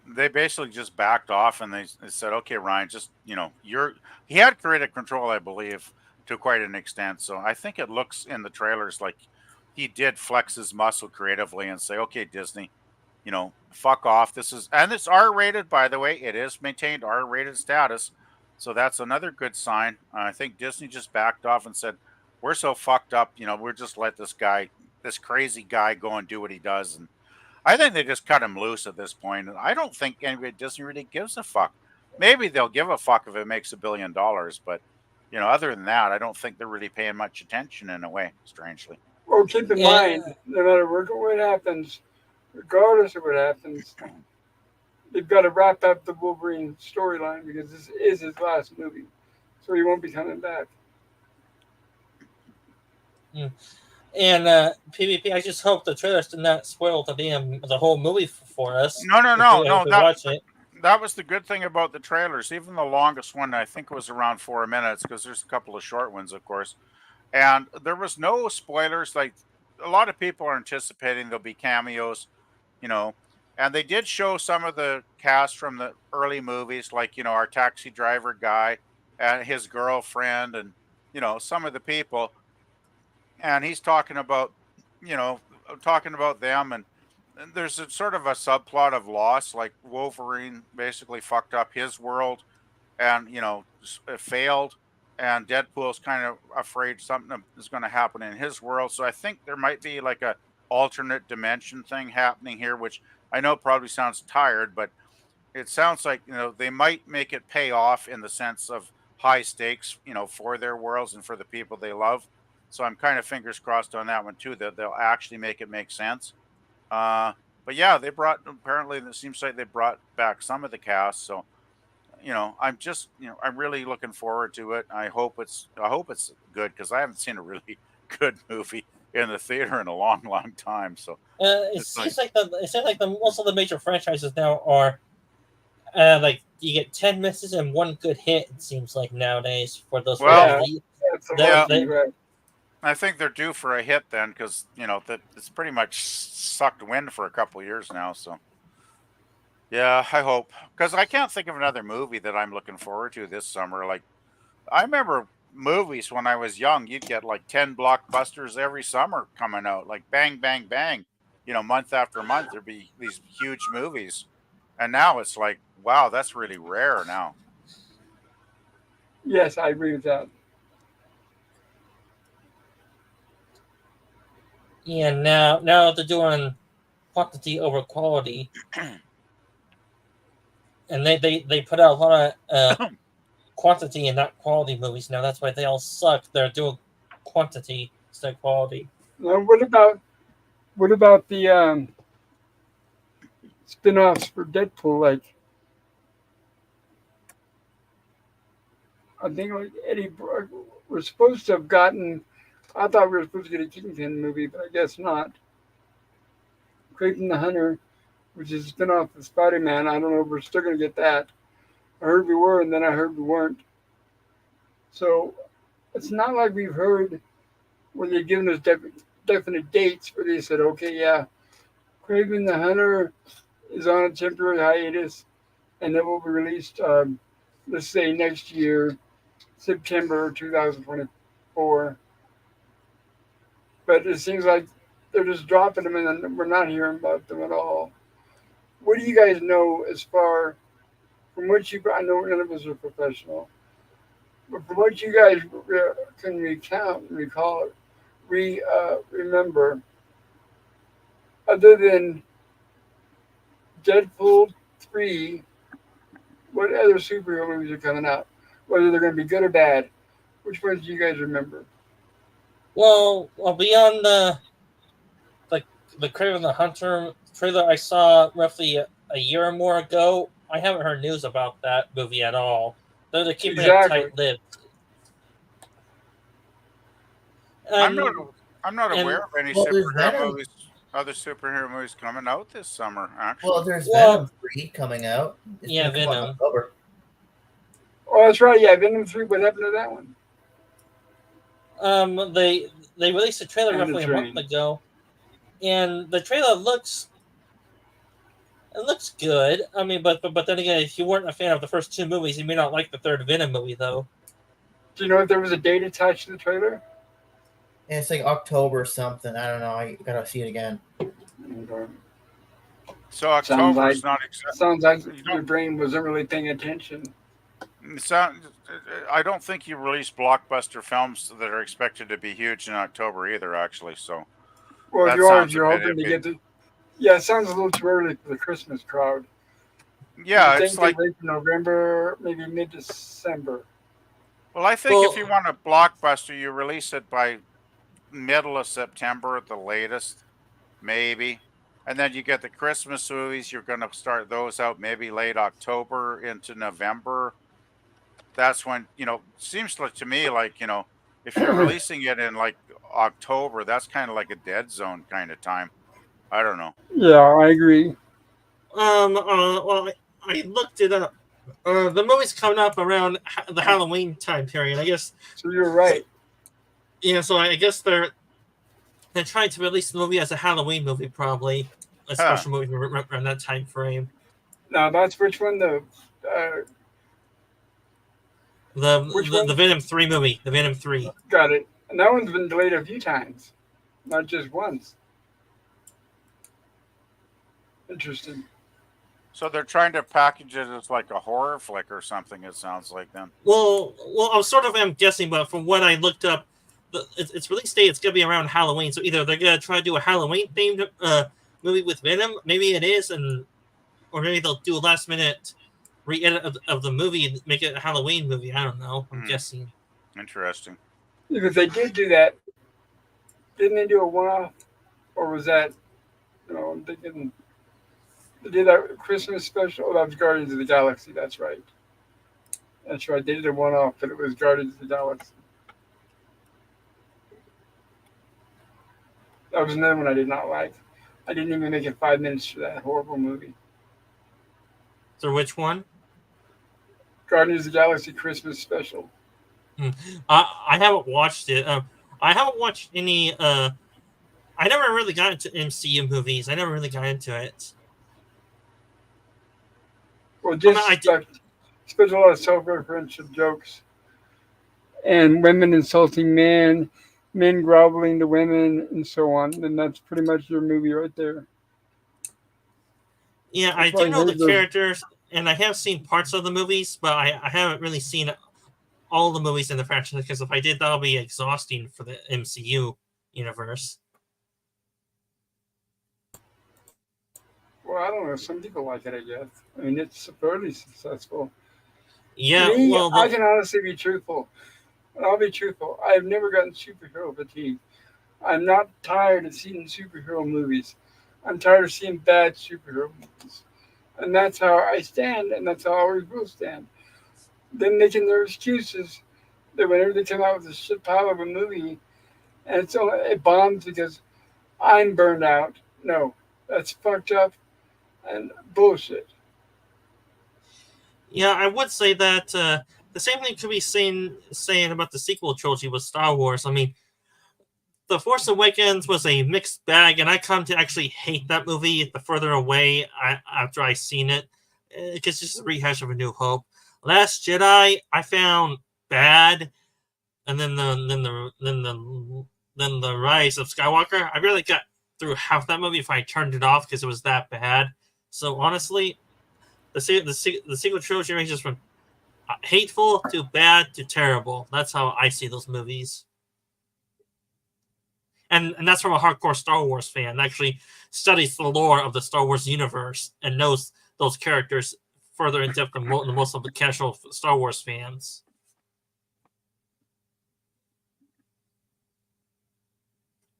They basically just backed off, and they said, "Okay, Ryan, just he had creative control, I believe, to quite an extent. So I think it looks in the trailers like he did flex his muscle creatively and say, "Okay, Disney, fuck off. It's R-rated, by the way. It is maintained R-rated status, so that's another good sign. I think Disney just backed off and said, "We're so fucked up, we're just let this crazy guy, go and do what he does." And I think they just cut him loose at this point. And I don't think anybody at Disney really gives a fuck. Maybe they'll give a fuck if it makes $1 billion, but other than that, I don't think they're really paying much attention in a way. Strangely, Well, keep in mind, And no matter what happens, regardless of what happens, they've got to wrap up the Wolverine storyline because this is his last movie, so he won't be coming back. PvP, I just hope the trailers did not spoil the whole movie for us no, no, no, if no. we That watch it. that was the good thing about the trailers. Even the longest one, I think, was around 4 minutes because there's a couple of short ones, of course. And there was no spoilers. Like a lot of people are anticipating there'll be cameos, you know, and they did show some of the cast from the early movies, like, you know, our taxi driver guy and his girlfriend, and, you know, some of the people. And he's talking about, you know, talking about them. And there's a sort of a subplot of loss, like Wolverine basically fucked up his world and, you know, failed. And Deadpool's kind of afraid something is going to happen in his world. So I think there might be like a alternate dimension thing happening here, which I know probably sounds tired, but it sounds like, you know, they might make it pay off in the sense of high stakes, you know, for their worlds and for the people they love. So I'm kind of fingers crossed on that one too, that they'll actually make it make sense. Uh, but yeah, they brought, apparently it seems like they brought back some of the cast. So, you know, I'm just, you know, I'm really looking forward to it. I hope it's good, because I haven't seen a really good movie in the theater in a long, long time. So It it's like, seems like the most of the major franchises now are like you get 10 misses and one good hit. It seems like nowadays for those well, franchises. Absolutely They- right. I think they're due for a hit then, because, you know, that it's pretty much sucked wind for a couple of years now. So yeah, I hope, because I can't think of another movie that I'm looking forward to this summer. Like, I remember movies when I was young, you'd get like 10 blockbusters every summer coming out, like bang, bang, bang. You know, month after month, there'd be these huge movies. And now it's like, wow, that's really rare now. Yes, I agree with that. Yeah, now they're doing quantity over quality, and they put out a lot of quantity and not quality movies now. That's why they all suck. They're doing quantity instead of quality. Now, what about the spin-offs for Deadpool? Like, I think like Eddie Brock, we're supposed to have gotten. I thought we were supposed to get a Kingpin movie, but I guess not. Craven the Hunter, which is a spin-off of Spider-Man. I don't know if we're still going to get that. I heard we were, and then I heard we weren't. So it's not like we've heard where they've given us definite dates where they said, okay, yeah, Craven the Hunter is on a temporary hiatus, and it will be released, let's say, next year, September 2024. But it seems like they're just dropping them, and we're not hearing about them at all. What do you guys know as far from what you? I know none of us are professional, but from what you guys can recount, recall, remember, other than Deadpool 3, what other superhero movies are coming out? Whether they're going to be good or bad, which ones do you guys remember? Well, beyond the Craven the Hunter trailer I saw roughly a year or more ago, I haven't heard news about that movie at all. They're keeping Exactly. it tight-lipped. I'm not Um, I'm not and aware of any Well, there's superhero Venom. movies, other superhero movies coming out this summer, actually. Well, there's Well- Venom 3 coming out. It's Yeah, gonna come out in Venom. October. Oh, that's right. Yeah, Venom 3. What happened to that one? they released a trailer And the roughly a train. month ago, and the trailer looks good. I mean, but then again, if you weren't a fan of the first two movies, you may not like the third Venom movie, though. Do you know if there was a date attached to the trailer? And it's like October something. I don't know. I gotta see it again. Okay. So October like- is not exactly. Sounds like You your don't- brain wasn't really paying attention. I don't think you release blockbuster films that are expected to be huge in October either, actually. So Well, That you are if sounds a you're bit hoping to iffy. get the. Yeah, it sounds a little too early for the Christmas crowd. yeah, I it's think like, they wait for November, maybe mid-December. well, I think Well- if you want a blockbuster, you release it by middle of September at the latest, maybe. And then you get the Christmas movies. You're going to start those out maybe late October into November. That's when, you know, seems like to me like, you know, if you're releasing it in like October, that's kind of like a dead zone kind of time. I don't know. Yeah, I agree. Well, I looked it up. The movie's coming up around the Halloween time period. I guess. So you're right. Yeah, so I guess they're They're trying to release the movie as a Halloween movie, probably a Huh. special movie around that time frame. Now that's which one? Which The one? Venom 3 movie, the Venom 3. Got it. And that one's been delayed a few times, not just once. Interesting. So they're trying to package it as like a horror flick or something. It sounds like then. Well, I was sort of am guessing, but from what I looked up, its release date it's gonna be around Halloween. So either they're gonna try to do a Halloween themed movie with Venom, maybe it is, or maybe they'll do a last minute re-edit of the movie and make it a Halloween movie. I don't know. I'm guessing. Interesting. Because they did do that. Didn't they do a one-off, or was that? I'm thinking they did that Christmas special. Oh, that was Guardians of the Galaxy. That's right. That's right. They did a one-off, but it was Guardians of the Galaxy. That was another one I did not like. I didn't even make it 5 minutes for that horrible movie. So which one? Guardians of the Galaxy Christmas special. I haven't watched it. I haven't watched any. I never really got into MCU movies. I never really got into it. Well, just spends a lot of self-referential jokes and women insulting men groveling to women, and so on. And that's pretty much your movie right there. Yeah, I do know the characters, and I have seen parts of the movies, but I haven't really seen all the movies in the franchise, because if I did, that'll be exhausting for the MCU universe. Well, I don't know. Some people like it, I guess. I mean, it's fairly successful. Yeah, Me, well, I can honestly be truthful. And I'll be truthful. I've never gotten superhero fatigue. I'm not tired of seeing superhero movies. I'm tired of seeing bad superhero movies. And that's how I stand, and that's how I always will stand. Then making their excuses that whenever they come out with a shit pile of a movie, and it bombs because I'm burned out. No, that's fucked up and bullshit. Yeah, I would say that the same thing could be saying about the sequel trilogy with Star Wars. I mean, The Force Awakens was a mixed bag, and I come to actually hate that movie the further away after I seen it. It's just a rehash of A New Hope. Last Jedi I found bad, and then the Rise of Skywalker. I really got through half that movie if I turned it off because it was that bad. So honestly, the sequel trilogy ranges from hateful to bad to terrible. That's how I see those movies. And that's from a hardcore Star Wars fan that actually studies the lore of the Star Wars universe and knows those characters further in depth than most of the casual Star Wars fans.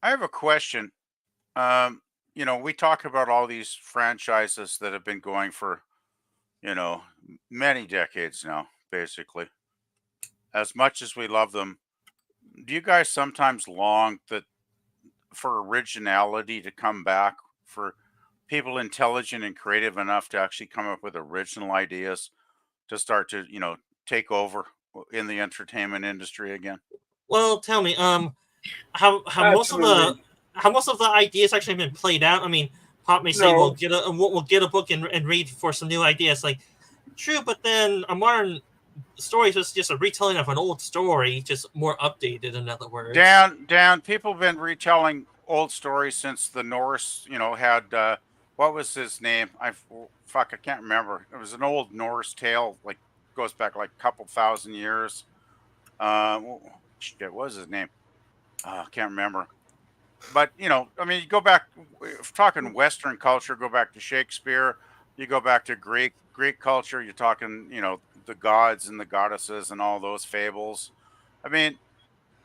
I have a question. We talk about all these franchises that have been going for, many decades now, basically. As much as we love them, do you guys sometimes long for originality to come back, for people intelligent and creative enough to actually come up with original ideas to start to, take over in the entertainment industry again? Well, tell me, how most of the ideas actually been played out? I mean, Pop may say we'll get a book and read for some new ideas. Like, true, but then a modern story is just a retelling of an old story, just more updated. In other words, Dan, people have been retelling old stories since the Norse. Had what was his name? I can't remember. It was an old Norse tale, like goes back like a couple thousand years. What was his name? I can't remember. But you go back. If talking Western culture, go back to Shakespeare. You go back to Greek culture. You're talking, the gods and the goddesses and all those fables. I mean,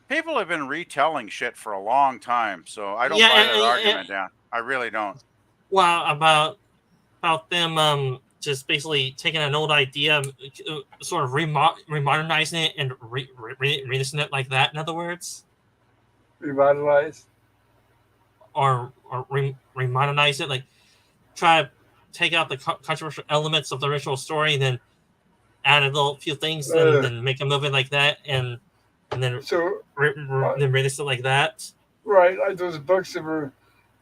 people have been retelling shit for a long time, so I don't buy that argument, Dan. I really don't. Well, about them just basically taking an old idea, sort of remodernizing it and releasing it like that. In other words, revitalize or remodernize it, like try to take out the controversial elements of the original story, and then add a little few things, and then make a movie like that, and then then release it like that. Right, like those books that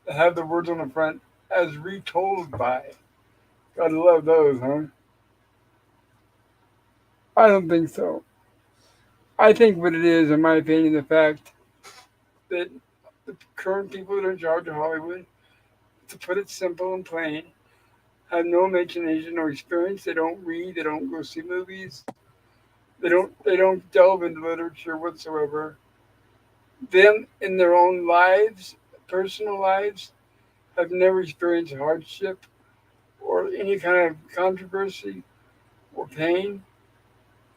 have the words on the front as retold by. Gotta love those, huh? I don't think so. I think what it is, in my opinion, the fact that the current people that are in charge of Hollywood, to put it simple and plain, have no imagination, no experience. They don't read. They don't go see movies. They don't delve into literature whatsoever. Them in their own lives, personal lives, have never experienced hardship or any kind of controversy or pain,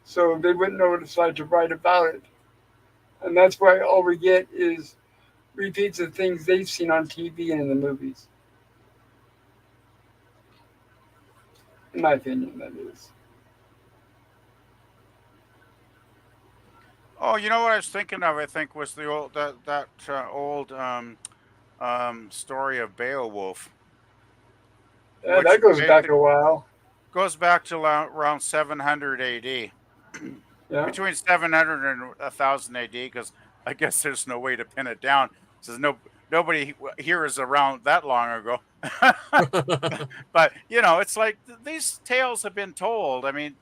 so they wouldn't know what it's like to write about it. And that's why all we get is repeats of things they've seen on TV and in the movies. In my opinion, that is. Oh, you know what I was thinking of? I think was the old old story of Beowulf, Yeah, that which goes back basically a while. goes back to around 700 AD, Yeah. between 700 and 1000 AD, because I guess there's no way to pin it down. Says nobody here is around that long ago. But it's like these tales have been told. I mean,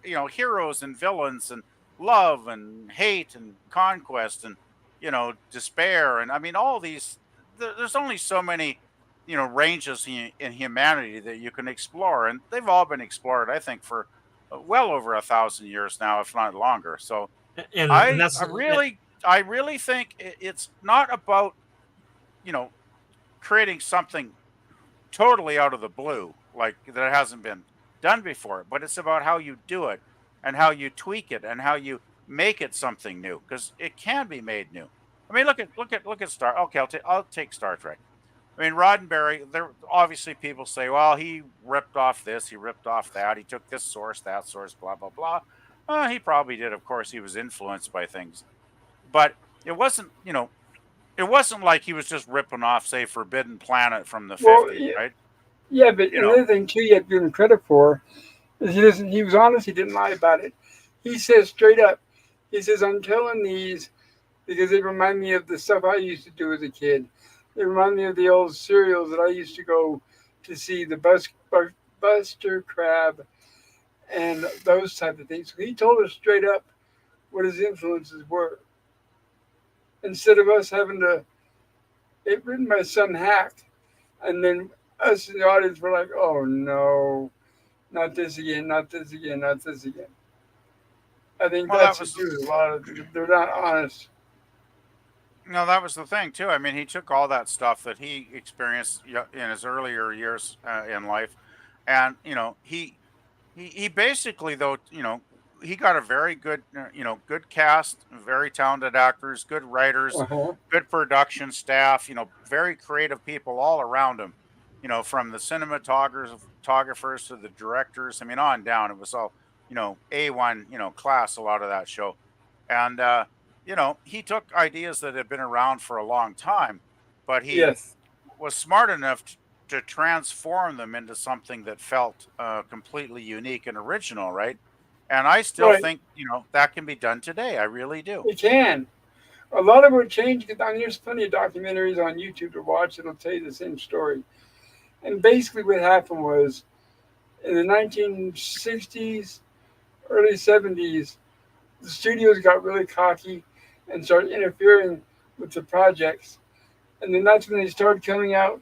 heroes and villains and love and hate and conquest and despair, and I mean all these. There's only so many ranges in humanity that you can explore, and they've all been explored, I think, for well over 1,000 years now, if not longer. So and I that's I really I really think it's not about you know creating something totally out of the blue, like that hasn't been done before. But it's about how you do it and how you tweak it and how you make it something new, because it can be made new. I mean, look at Star. Okay, I'll take Star Trek. I mean, Roddenberry. There obviously people say, well, he ripped off this, he ripped off that, he took this source, that source, blah blah blah. He probably did. Of course, he was influenced by things, but it wasn't. It wasn't like he was just ripping off, say, Forbidden Planet from the Well, 50s, right? yeah, but You know, another thing too, you have to give him credit for is he doesn't. He was honest. He didn't lie about it. He says straight up. He says, "I'm telling these because they remind me of the stuff I used to do as a kid. They remind me of the old serials that I used to go to see, the Buster Crab and those type of things." So he told us straight up what his influences were, instead of us having to. It written by some hack, and then us in the audience were like, "Oh no, not this again, not this again, not this again." I think well, that that's it was too. A lot of they're not honest. no, that was the thing too. I mean, he took all that stuff that he experienced in his earlier years in life, and he basically, though, he got a very good good cast, very talented actors, good writers, Uh-huh. good production staff, very creative people all around him, from the cinematographers to the directors. I mean, on down, it was all A1 class, a lot of that show. And he took ideas that had been around for a long time, but he Yes. was smart enough to transform them into something that felt completely unique and original, right? And I still Right. think that can be done today. I really do. It can. A lot of it would change. I mean, there's plenty of documentaries on YouTube to watch that'll tell you the same story. And basically, what happened was in the 1960s, early 70s, the studios got really cocky and started interfering with the projects. And then that's when they started coming out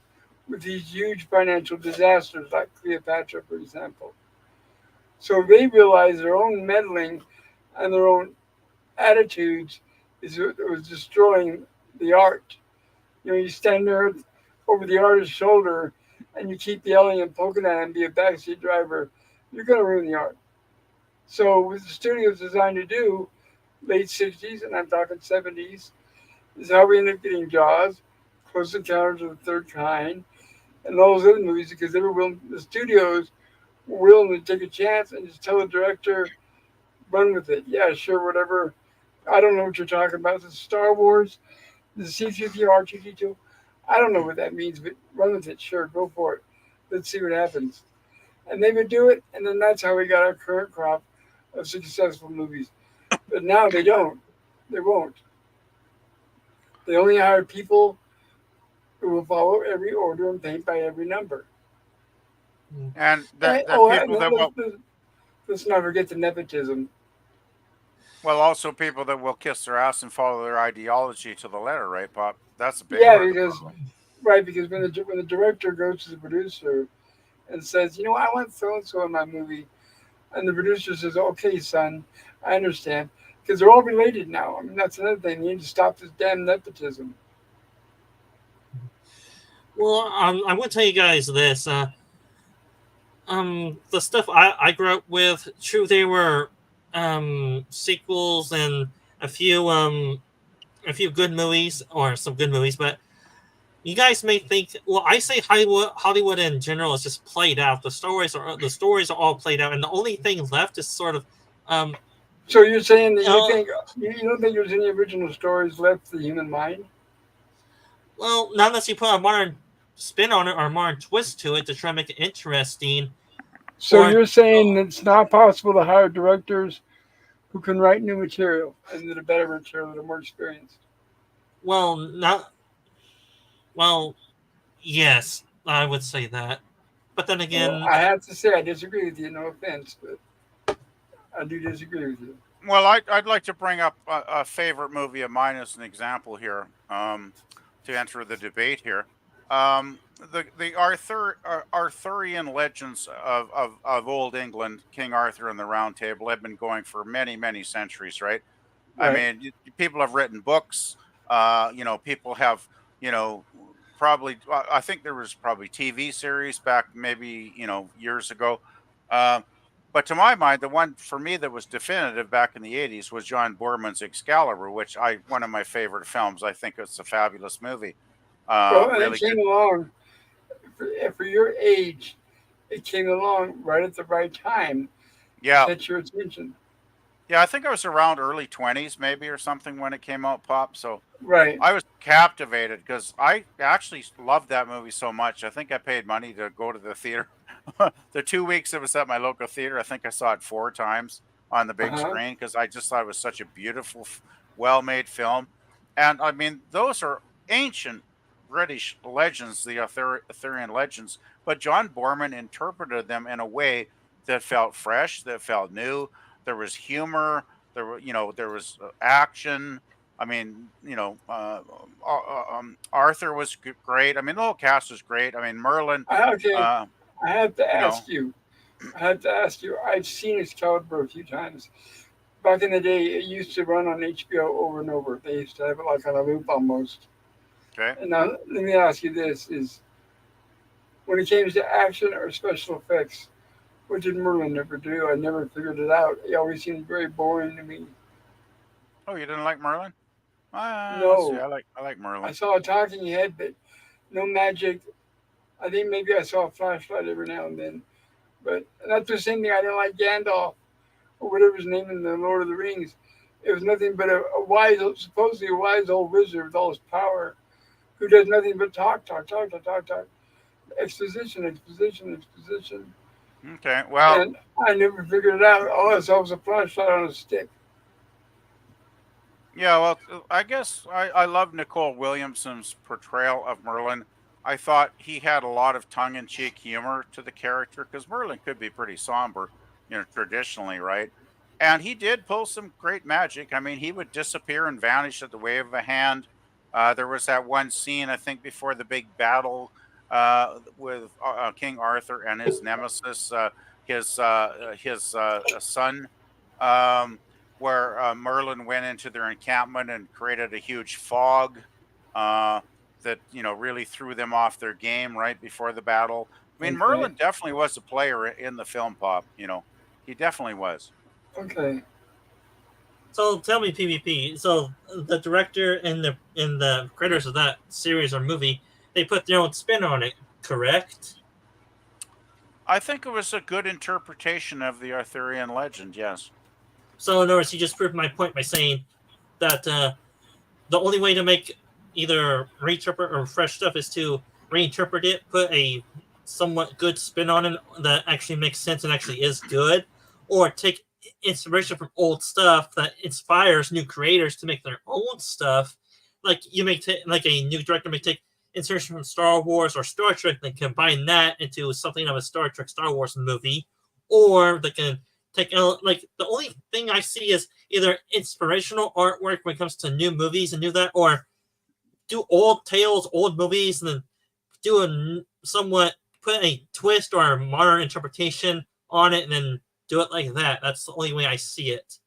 with these huge financial disasters, like Cleopatra, for example. So they realized their own meddling and their own attitudes is what was destroying the art. You stand there over the artist's shoulder and you keep yelling and poking at him, be a backseat driver, you're going to ruin the art. So what the studio's designed to do, late 60s, and I'm talking 70s, is how we ended up getting Jaws, Close Encounters of the Third Kind, and all those other movies, because the studios were willing to take a chance and just tell the director, run with it. Yeah, sure, whatever. I don't know what you're talking about. The Star Wars, the C-3PO, R2-D2. I don't know what that means, but run with it. Sure, go for it. Let's see what happens. And they would do it, and then that's how we got our current crop of successful movies. But now they don't. They won't. They only hire people who will follow every order and paint by every number. And And, the and people that will, let's not forget the nepotism. well, also people that will kiss their ass and follow their ideology to the letter, right, Pop? That's a big Yeah, part of the because problem. because when the director goes to the producer and says, I want so and so in my movie, and the producer says, "Okay, son, I understand," because they're all related now. I mean, that's another thing. You need to stop this damn nepotism. Well, I want to tell you guys this. The stuff I grew up with, true, they were sequels and a few a few good movies or some good movies, but you guys may think, well, I say Hollywood in general is just played out. The stories are all played out, and the only thing left is sort of um So you're saying that uh, you don't think there's any original stories left for the human mind? well, not unless you put a modern spin on it or a modern twist to it to try and make it interesting, So or you're saying it's not possible to hire directors who can write new material and that are better material that are more experienced? well, not well, yes, I would say that. But then Well, again, I have to say I disagree with you. No offense, but I do disagree with you. Well, I'd like to bring up a favorite movie of mine as an example here, to enter the debate here. The Arthurian legends of old England, King Arthur and the Round Table, have been going for many, many centuries, right? I Right. mean, people have written books. People have, you know, probably. I think there was probably TV series back maybe years ago. Uh, but to my mind, the one for me that was definitive back in the '80s was John Boorman's Excalibur, which I one of my favorite films. I think it's a fabulous movie. Well, and it Really came good. along for your age. It came along right at the right time to Yeah, catch your attention. yeah. I think I was around early 20s maybe or something when it came out. Pop. So Right. I was captivated because I actually loved that movie so much. I think I paid money to go to the theater. The 2 weeks it was at my local theater, I think I saw it 4 times on the Uh big huh. screen because I just thought it was such a beautiful, well-made film. And I mean, those are ancient British legends, the Arthurian legends, but John Borman interpreted them in a way that felt fresh, that felt new. There was humor. There was action. I mean, Arthur was great. I mean, the whole cast was great. I mean, Merlin, Okay. uh, I have to you know, ask you. I have to ask you. I've seen Excalibur a few times. Back in the day, it used to run on HBO over and over. They used to have it like on a loop almost. okay. And now, let me ask you this: is when it came to action or special effects, what did Merlin ever do? I never figured it out. He always seemed very boring to me. Oh, you didn't like Merlin? Let's see. No, I like I Merlin. saw a talking head, but no magic. I think maybe I saw a flashlight every now and then. But that's the same thing. I didn't like Gandalf or whatever his name in the Lord of the Rings. It was nothing but a wise, supposedly a wise old wizard with all his power, who does nothing but talk, talk, talk, talk, talk, talk, exposition, exposition, exposition. Okay. Well, And I never figured it out. All I saw was a flashlight on a stick. yeah. Well, I guess I love Nicole Williamson's portrayal of Merlin. I thought he had a lot of tongue-in-cheek humor to the character because Merlin could be pretty somber, traditionally, right? And he did pull some great magic. I mean, he would disappear and vanish at the wave of a hand. There was that one scene, I think, before the big battle with King Arthur and his nemesis, his son, um, where Merlin went into their encampment and created a huge fog uh, that really threw them off their game right before the battle. I mean, Okay. Merlin definitely was a player in the film, Pop. He definitely was. Okay. so tell me, PvP. So the director and the creators of that series or movie, they put their own spin on it, correct? I think it was a good interpretation of the Arthurian legend. Yes. So in other words, he just proved my point by saying that the only way to make either reinterpret or fresh stuff is to reinterpret it, put a somewhat good spin on it that actually makes sense and actually is good, or take inspiration from old stuff that inspires new creators to make their own stuff. like you may take like a new director may take inspiration from Star Wars or Star Trek, and combine that into something of a Star Trek Star Wars movie, or they can take like the only thing I see is either inspirational artwork when it comes to new movies and do that, or do old tales, old movies, and then do a somewhat put a twist or a modern interpretation on it, and then do it like that. That's the only way I see it.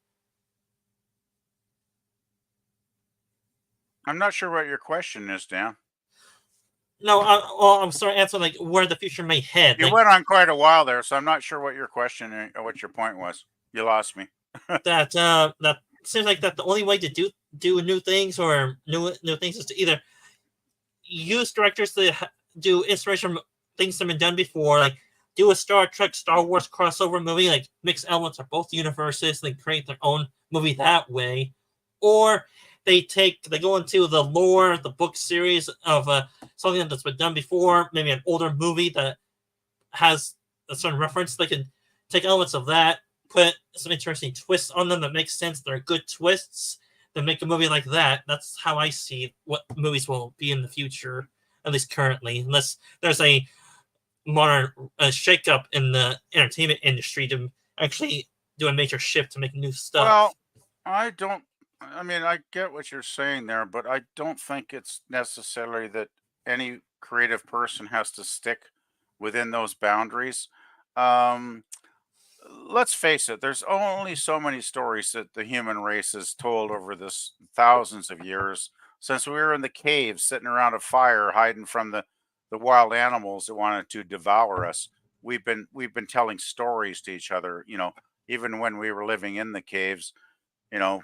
I'm not sure what your question is, Dan. No, well, I'm sorry. Answer like where the future may head. You Like, went on quite a while there, so I'm not sure what your question or what your point was. You lost me. that seems like that the only way to do new things or new things is to either use directors to do inspiration from things that have been done before, like do a Star Trek Star Wars crossover movie, like mix elements of both universes, and create their own movie that way, or they go into the lore, the book series of something that's been done before, maybe an older movie that has a certain reference. They can take elements of that, put some interesting twists on them that make sense. They're good twists. Then make a movie like that. That's how I see what movies will be in the future, at least currently, unless there's a modern shakeup in the entertainment industry to actually do a major shift to make new stuff. Well, I mean, I get what you're saying there, but I don't think it's necessarily that any creative person has to stick within those boundaries. Um, let's face it, there's only so many stories that the human race has told over this thousands of years since we were in the caves sitting around a fire hiding from the wild animals that wanted to devour us. We've been telling stories to each other, even when we were living in the caves.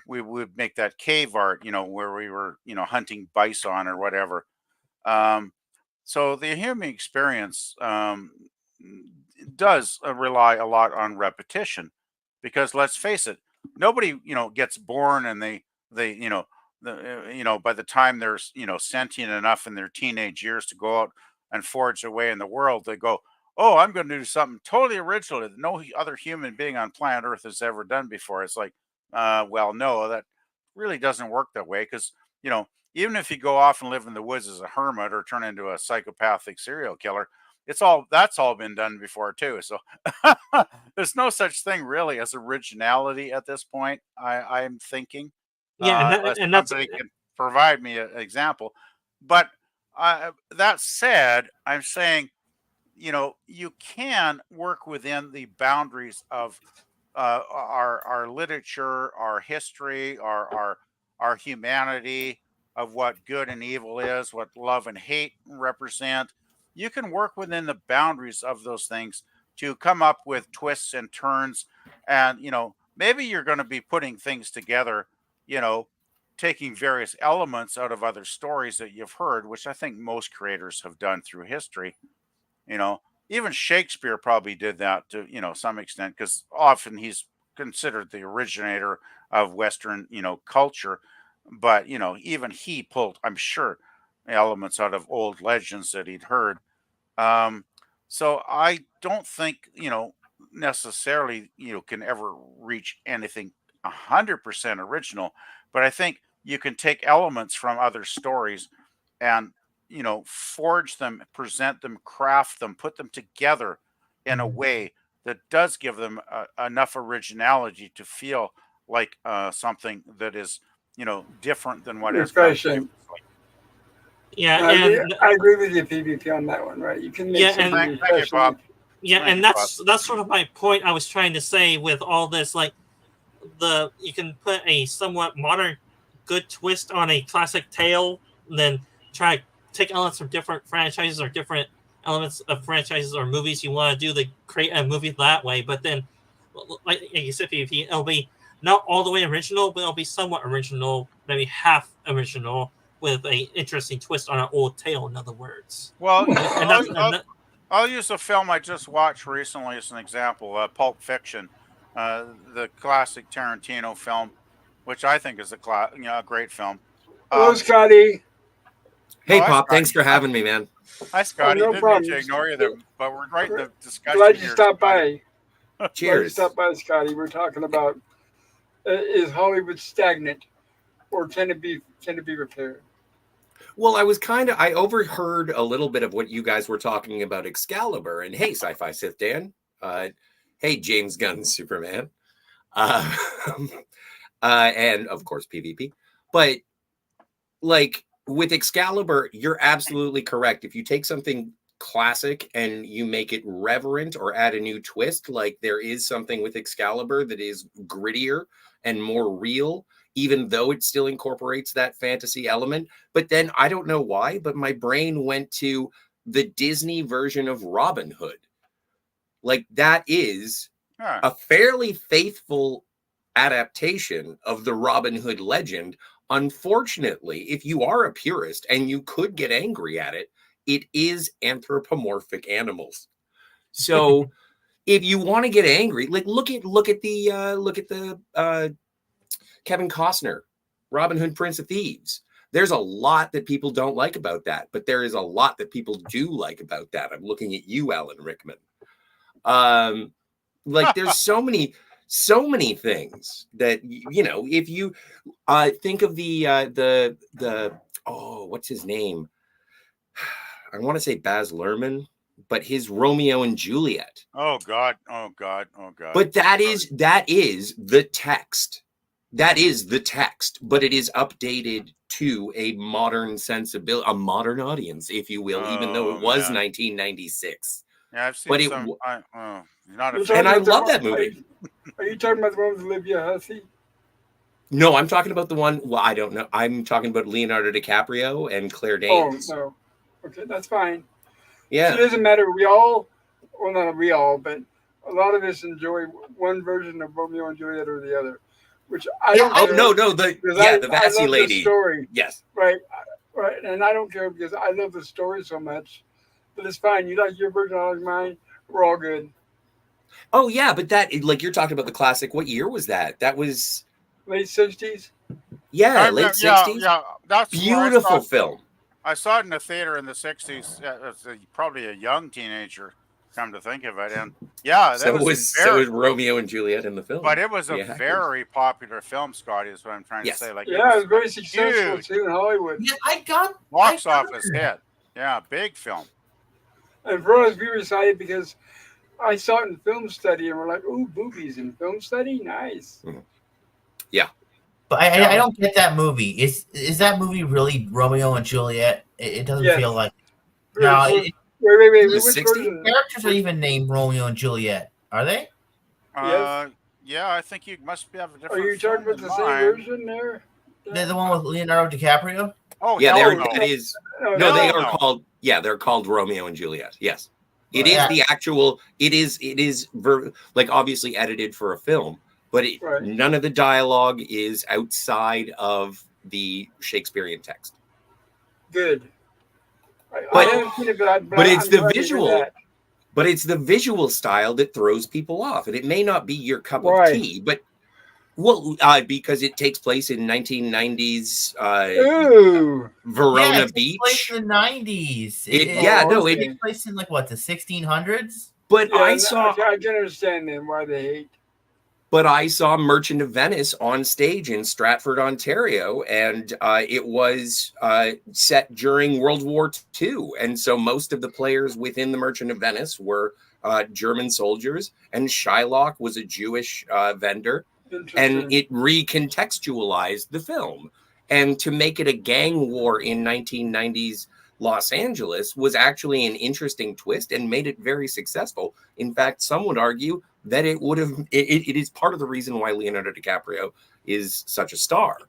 We would make that cave art, where we were, hunting bison or whatever. Um, so the human experience does rely a lot on repetition, because let's face it, nobody gets born and they by the time they're sentient enough in their teenage years to go out and forge their way in the world, they go, oh, I'm going to do something totally original that no other human being on planet Earth has ever done before. It's like, well, no, that really doesn't work that way, because even if you go off and live in the woods as a hermit or turn into a psychopathic serial killer, that's all been done before too. So there's no such thing really as originality at this point. I'm thinking, Yeah, unless and that's somebody can provide me an example. But that said, I'm saying, you can work within the boundaries of our literature, our history, our humanity, of what good and evil is, what love and hate represent. You can work within the boundaries of those things to come up with twists and turns, and maybe you're going to be putting things together, you know, taking various elements out of other stories that you've heard, which I think most creators have done through history. You know, even Shakespeare probably did that to, some extent, because often he's considered the originator of Western, culture. But, even he pulled, I'm sure, elements out of old legends that he'd heard. Um, so I don't think, necessarily, can ever reach anything 100% original, but I think you can take elements from other stories and, forge them, present them, craft them, put them together in a Mhm. way that does give them enough originality to feel like something that is, different than what has come Refreshing. previously. Yeah, Yeah, and I agree with you, PvP, on that one, right? You can make yeah, something and Thank you, Bob. refreshing. yeah, Thank and you, Bob. that's sort of my point I was trying to say with all this. Like you can put a somewhat modern, good twist on a classic tale, and then try to take elements from different franchises or different elements of franchises or movies you want to do to create a movie that way. But then, like you said, PvP, it'll be not all the way original, but it'll be somewhat original, maybe half original, with a interesting twist on an old tale. In other words, Well, and that's and that, I'll use a film I just watched recently as an example, Pulp Fiction, the classic Tarantino film, which I think is a great film. Hello, Um, Scotty. oh, Hey, hi, Pop. Scotty. Thanks for having me, man. Hi, Scotty. No Didn't mean to problem. ignore you there, but we're right in the discussion Glad you here, stopped Scotty. by. Glad you Cheers. stopped by, Scotty. We're talking about is Hollywood stagnant or can it be repaired? Well, I overheard a little bit of what you guys were talking about Excalibur, and hey, Sci-Fi Sith Dan, hey, James Gunn's Superman, uh, and of course PvP. But like with Excalibur, you're absolutely correct. If you take something classic and you make it reverent or add a new twist, like there is something with Excalibur that is grittier and more real, even though it still incorporates that fantasy element. But then I don't know why, but my brain went to the Disney version of Robin Hood. Like that is Huh. a fairly faithful adaptation of the Robin Hood legend. Unfortunately, if you are a purist and you could get angry at it, it is anthropomorphic animals. So if you want to get angry, like look at the Kevin Costner, Robin Hood, Prince of Thieves. There's a lot that people don't like about that, but there is a lot that people do like about that. I'm looking at you, Alan Rickman. Like there's so many things that if you think of the what's his name? I want to say Baz Luhrmann, but his Romeo and Juliet. Oh God. Oh God. Oh God. But that is the text. That is the text, but it is updated to a modern sensibility, a modern audience, if you will, even though it was 1996. Yeah, I've seen But some. Not a You're fan. And I talking about love that movie. Are you talking about the one with Olivia Hussey? No, I'm talking about the one. Well, I don't know. I'm talking about Leonardo DiCaprio and Claire Danes. Oh, no. Okay, that's fine. Yeah. So it doesn't matter. Well, not we all, but a lot of us enjoy one version of Romeo and Juliet or the other, which I don't care. No, the I Vassy love lady. the story. Yes. Right, and I don't care because I love the story so much. But it's fine. You like your version, I like mine. We're all good. Oh yeah, but that like you're talking about the classic. What year was that? That was Late 60s. late 60s. Yeah, that's where Beautiful film. I saw it in the theater in the 60s. As probably a young teenager, come to think of it. And yeah, So was Romeo and Juliet in the film. But it was a very popular film, Scotty, is what I'm trying to say. Like, yeah, it was very successful too in Hollywood. Yeah, box office hit. Yeah, big film. And for us, we were excited because I saw it in film study and we're like, ooh, boobies in film study? Nice. Mm-hmm. Yeah. But I don't get that movie. Is that movie really Romeo and Juliet? It doesn't feel like it. No, wait. The characters are even named Romeo and Juliet, are they? Yes. Yeah, I think you must have a different. Are you talking about the same version there? They're the one with Leonardo DiCaprio? Oh, yeah, that is. No, they are called. Yeah, they're called Romeo and Juliet. Yes, it is the actual. It is like obviously edited for a film, but none of the dialogue is outside of the Shakespearean text. Good. I haven't seen it, but it's the visual. But it's the visual style that throws people off, and it may not be your cup of tea, but because it takes place in 1990s Verona Beach. Place in the 90s. It takes place in like what, the 1600s? But I can understand then why they hate. But I saw Merchant of Venice on stage in Stratford, Ontario, and it was set during World War II. And so most of the players within the Merchant of Venice were German soldiers, and Shylock was a Jewish vendor. And it recontextualized the film. And to make it a gang war in 1990s Los Angeles was actually an interesting twist and made it very successful. In fact, some would argue that it is part of the reason why Leonardo DiCaprio is such a star.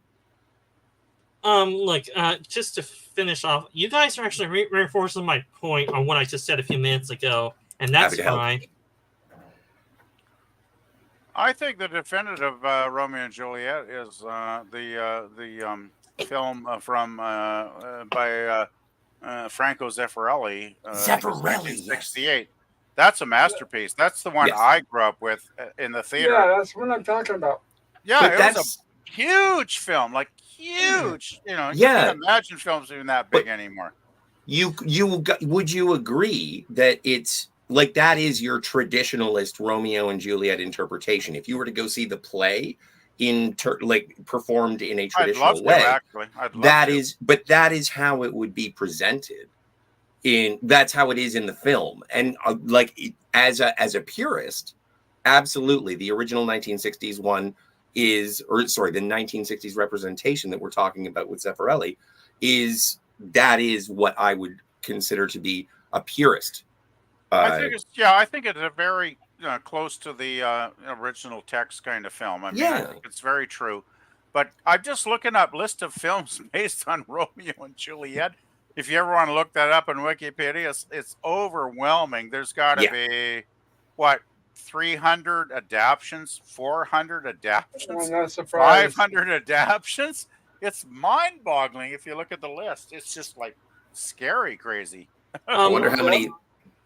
Look, just to finish off, you guys are actually reinforcing my point on what I just said a few minutes ago, and that's fine. I think the definitive Romeo and Juliet is the film from by Franco Zeffirelli. Zeffirelli, 1968. That's a masterpiece. That's the one I grew up with in the theater. Yeah, that's what I'm talking about. Yeah, it was a huge film, like huge. You can't imagine films even that big anymore. Would you agree that it's like that is your traditionalist Romeo and Juliet interpretation? If you were to go see the play, performed in a I'd traditional love way. to, actually. I'd love That to. is, but that is how it would be presented. That's how it is in the film, and as a purist, absolutely, the original 1960s one is, or sorry, the 1960s representation that we're talking about with Zeffirelli is what I would consider to be a purist. I think it's a very close to the original text kind of film. I mean, I Yeah. think it's very true. But I'm just looking up list of films based on Romeo and Juliet. If you ever want to look that up on Wikipedia, it's overwhelming. There's got to be what 300 adaptations, 400 adaptations, I'm not surprised. 500 adaptations. It's mind-boggling if you look at the list. It's just like scary, crazy. I wonder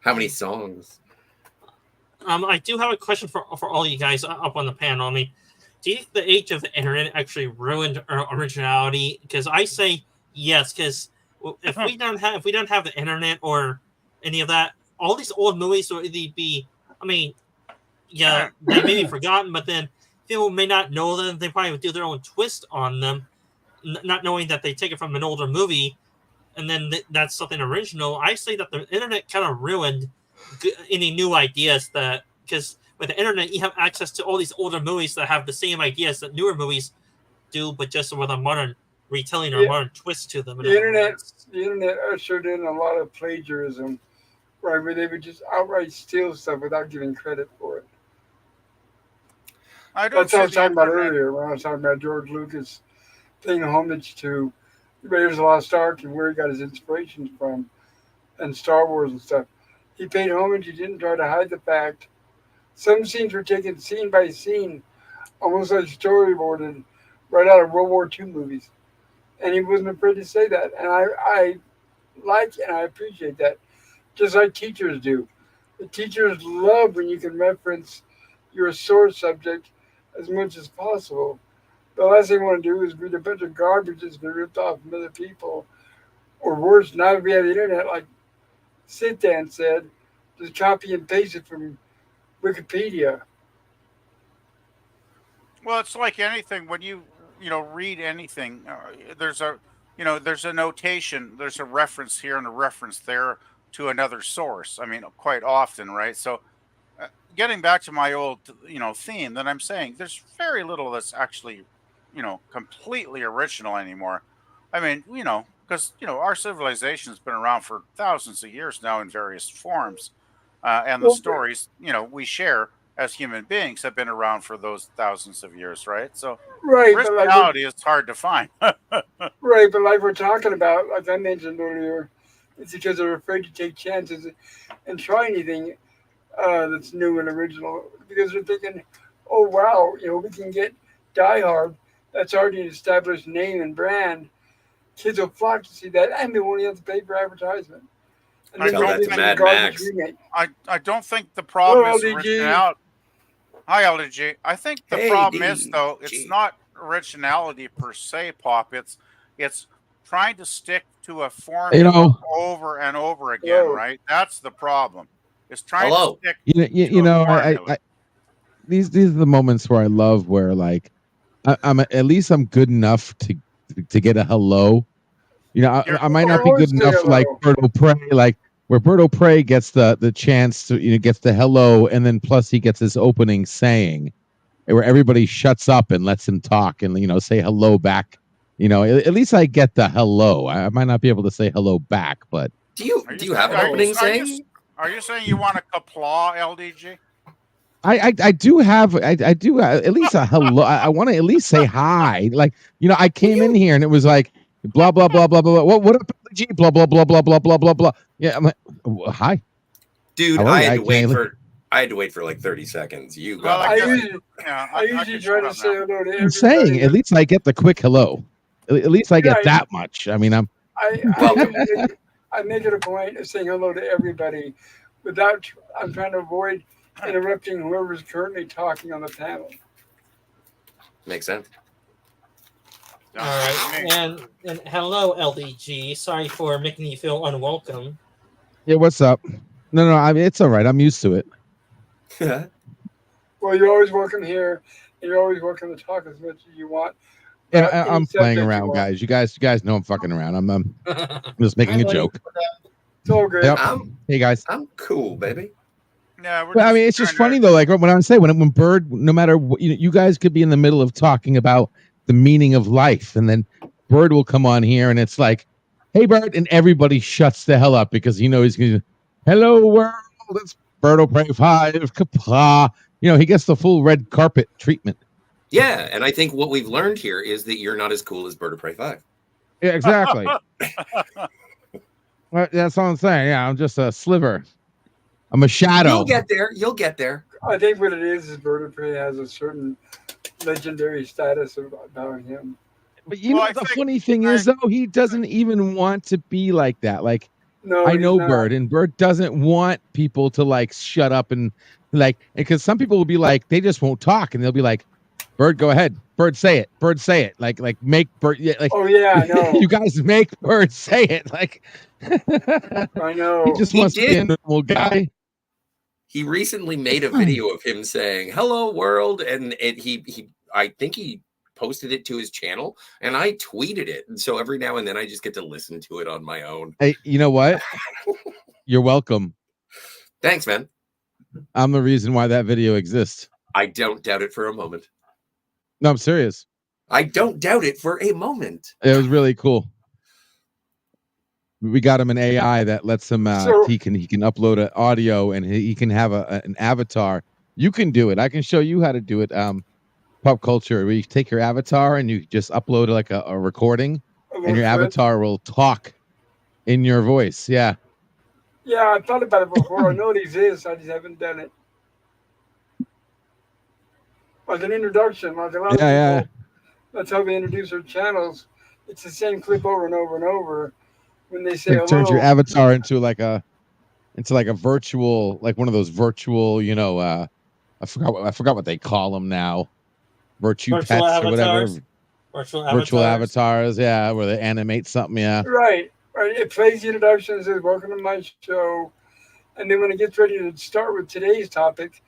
how many songs. I do have a question for all you guys up on the panel. I mean, do you think the age of the internet actually ruined originality? Because I say yes. Because if we don't have the internet or any of that, all these old movies would either be. I mean, yeah, they may be forgotten, but then people may not know them. They probably would do their own twist on them, not knowing that they take it from an older movie, and then that's something original. I say that the internet kind of ruined any new ideas, that because with the internet you have access to all these older movies that have the same ideas that newer movies do, but just with a modern retelling or modern twist to them. The internet ushered in a lot of plagiarism, right, where they would just outright steal stuff without giving credit for it. That's what I was talking about earlier when I was talking about George Lucas paying homage to Raiders of the Lost Ark and where he got his inspirations from, and Star Wars and stuff. He paid homage. He didn't try to hide the fact. Some scenes were taken scene by scene, almost like storyboarded right out of World War II movies. And he wasn't afraid to say that. And I like and I appreciate that, just like teachers do. The teachers love when you can reference your source subject as much as possible. The last thing they want to do is read a bunch of garbage that's been ripped off from other people. Or worse, now that we have the internet, like Sit-Dan said, just copy and paste it from Wikipedia. Well, it's like anything. When you read anything, there's a notation, there's a reference here and a reference there to another source. I mean, quite often, right? So, getting back to my old theme, that I'm saying there's very little that's actually completely original anymore. I mean, because our civilization's been around for thousands of years now in various forms, and the stories we share as human beings have been around for those thousands of years, right? So originality is hard to find. Right, but like we're talking about, like I mentioned earlier, it's because they're afraid to take chances and try anything that's new and original, because they're thinking, oh wow, we can get Die Hard, that's already an established name and brand. Kids will flock to see that, and they won't have to pay for advertisement. And I don't think the problem is originality. Hi, LDG. I think the problem is, though, it's not originality per se, Pop. It's trying to stick to a formula over and over again, right? That's the problem. It's trying to stick to a formula. These are the moments where I love where, like, I'm at least I'm good enough to get a hello. I might not be good enough like Bert O'Prey, like where Bert O'Prey gets the chance to gets the hello, and then plus he gets his opening saying, where everybody shuts up and lets him talk and say hello back. At least I get the hello. I might not be able to say hello back, but do you have an opening saying? Are you saying you want a kapla, LDG? I do have at least a hello. I want to at least say hi. Like I came in here and it was like blah blah blah blah blah. What up, LDG? Blah blah blah blah blah blah blah blah. Yeah, I'm like, hi, dude. I had to wait for like 30 seconds. You got. I usually try to say hello to everybody. I'm saying at least I get the quick hello. At least I get that much. I mean, I make it a point of saying hello to everybody without. I'm trying to avoid interrupting whoever's currently talking on the panel. Makes sense. All right, and hello, LDG. Sorry for making you feel unwelcome. Yeah, what's up? No, I mean, it's all right. I'm used to it. Well, you're always welcome here. You're always welcome to talk as much as you want. Yeah, about any I'm playing subject you around, want. guys. You guys know I'm fucking around. I'm just making a buddy. joke. It's all good. Yep. I'm Hey guys. I'm cool, baby. Yeah, we're But I just mean, it's just trying funny to- though. Like when I say when Bird, no matter what, you guys could be in the middle of talking about the meaning of life, and then Bird will come on here, and it's like, "Hey, Bird," and everybody shuts the hell up because he knows he's going to, "Hello, world." It's Bird O'Prey 5, kapla. He gets the full red carpet treatment. Yeah, and I think what we've learned here is that you're not as cool as Bird of Prey 5. Yeah, exactly. Well, that's all I'm saying. Yeah, I'm just a sliver. I'm a shadow. You'll get there. You'll get there. I think what it is Bird of Prey has a certain legendary status about him. But Well, I the think- funny thing is, though, he doesn't even want to be like that. Like, No, I he's know not. Bird, and Bird doesn't want people to like shut up and because some people will be like, they just won't talk, and they'll be like, "Bird, go ahead. Bird, say it. Bird, say it." Like make Bird. Yeah, like, Oh yeah, I know. you guys make Bird say it. Like, I know. he just He wants to be a did. normal guy. He recently made a video of him saying "Hello, world," and I think he posted it to his channel, and I tweeted it. And so every now and then I just get to listen to it on my own. Hey, you know what? You're welcome. Thanks, man. I'm the reason why that video exists. I don't doubt it for a moment. No, I'm serious. I don't doubt it for a moment. It was really cool. We got him an AI that lets him So- he can upload an audio, and he can have an avatar. You can do it. I can show you how to do it. Pop culture, where you take your avatar and you just upload like a recording, A and little your clip. avatar will talk in your voice. Yeah. Yeah, I thought about it before. I know it exists. I just haven't done it. Like an introduction, like a lot of people. Yeah. That's how we introduce our channels. It's the same clip over and over and over. When they say It turns your hello, avatar into like a virtual, like one of those virtual, I forgot what they call them now. Virtue Virtual pets or whatever. avatars? Virtual avatars, yeah, where they animate something, yeah. right. It plays the introduction and says, "Welcome to my show," and then when it gets ready to start with today's topic,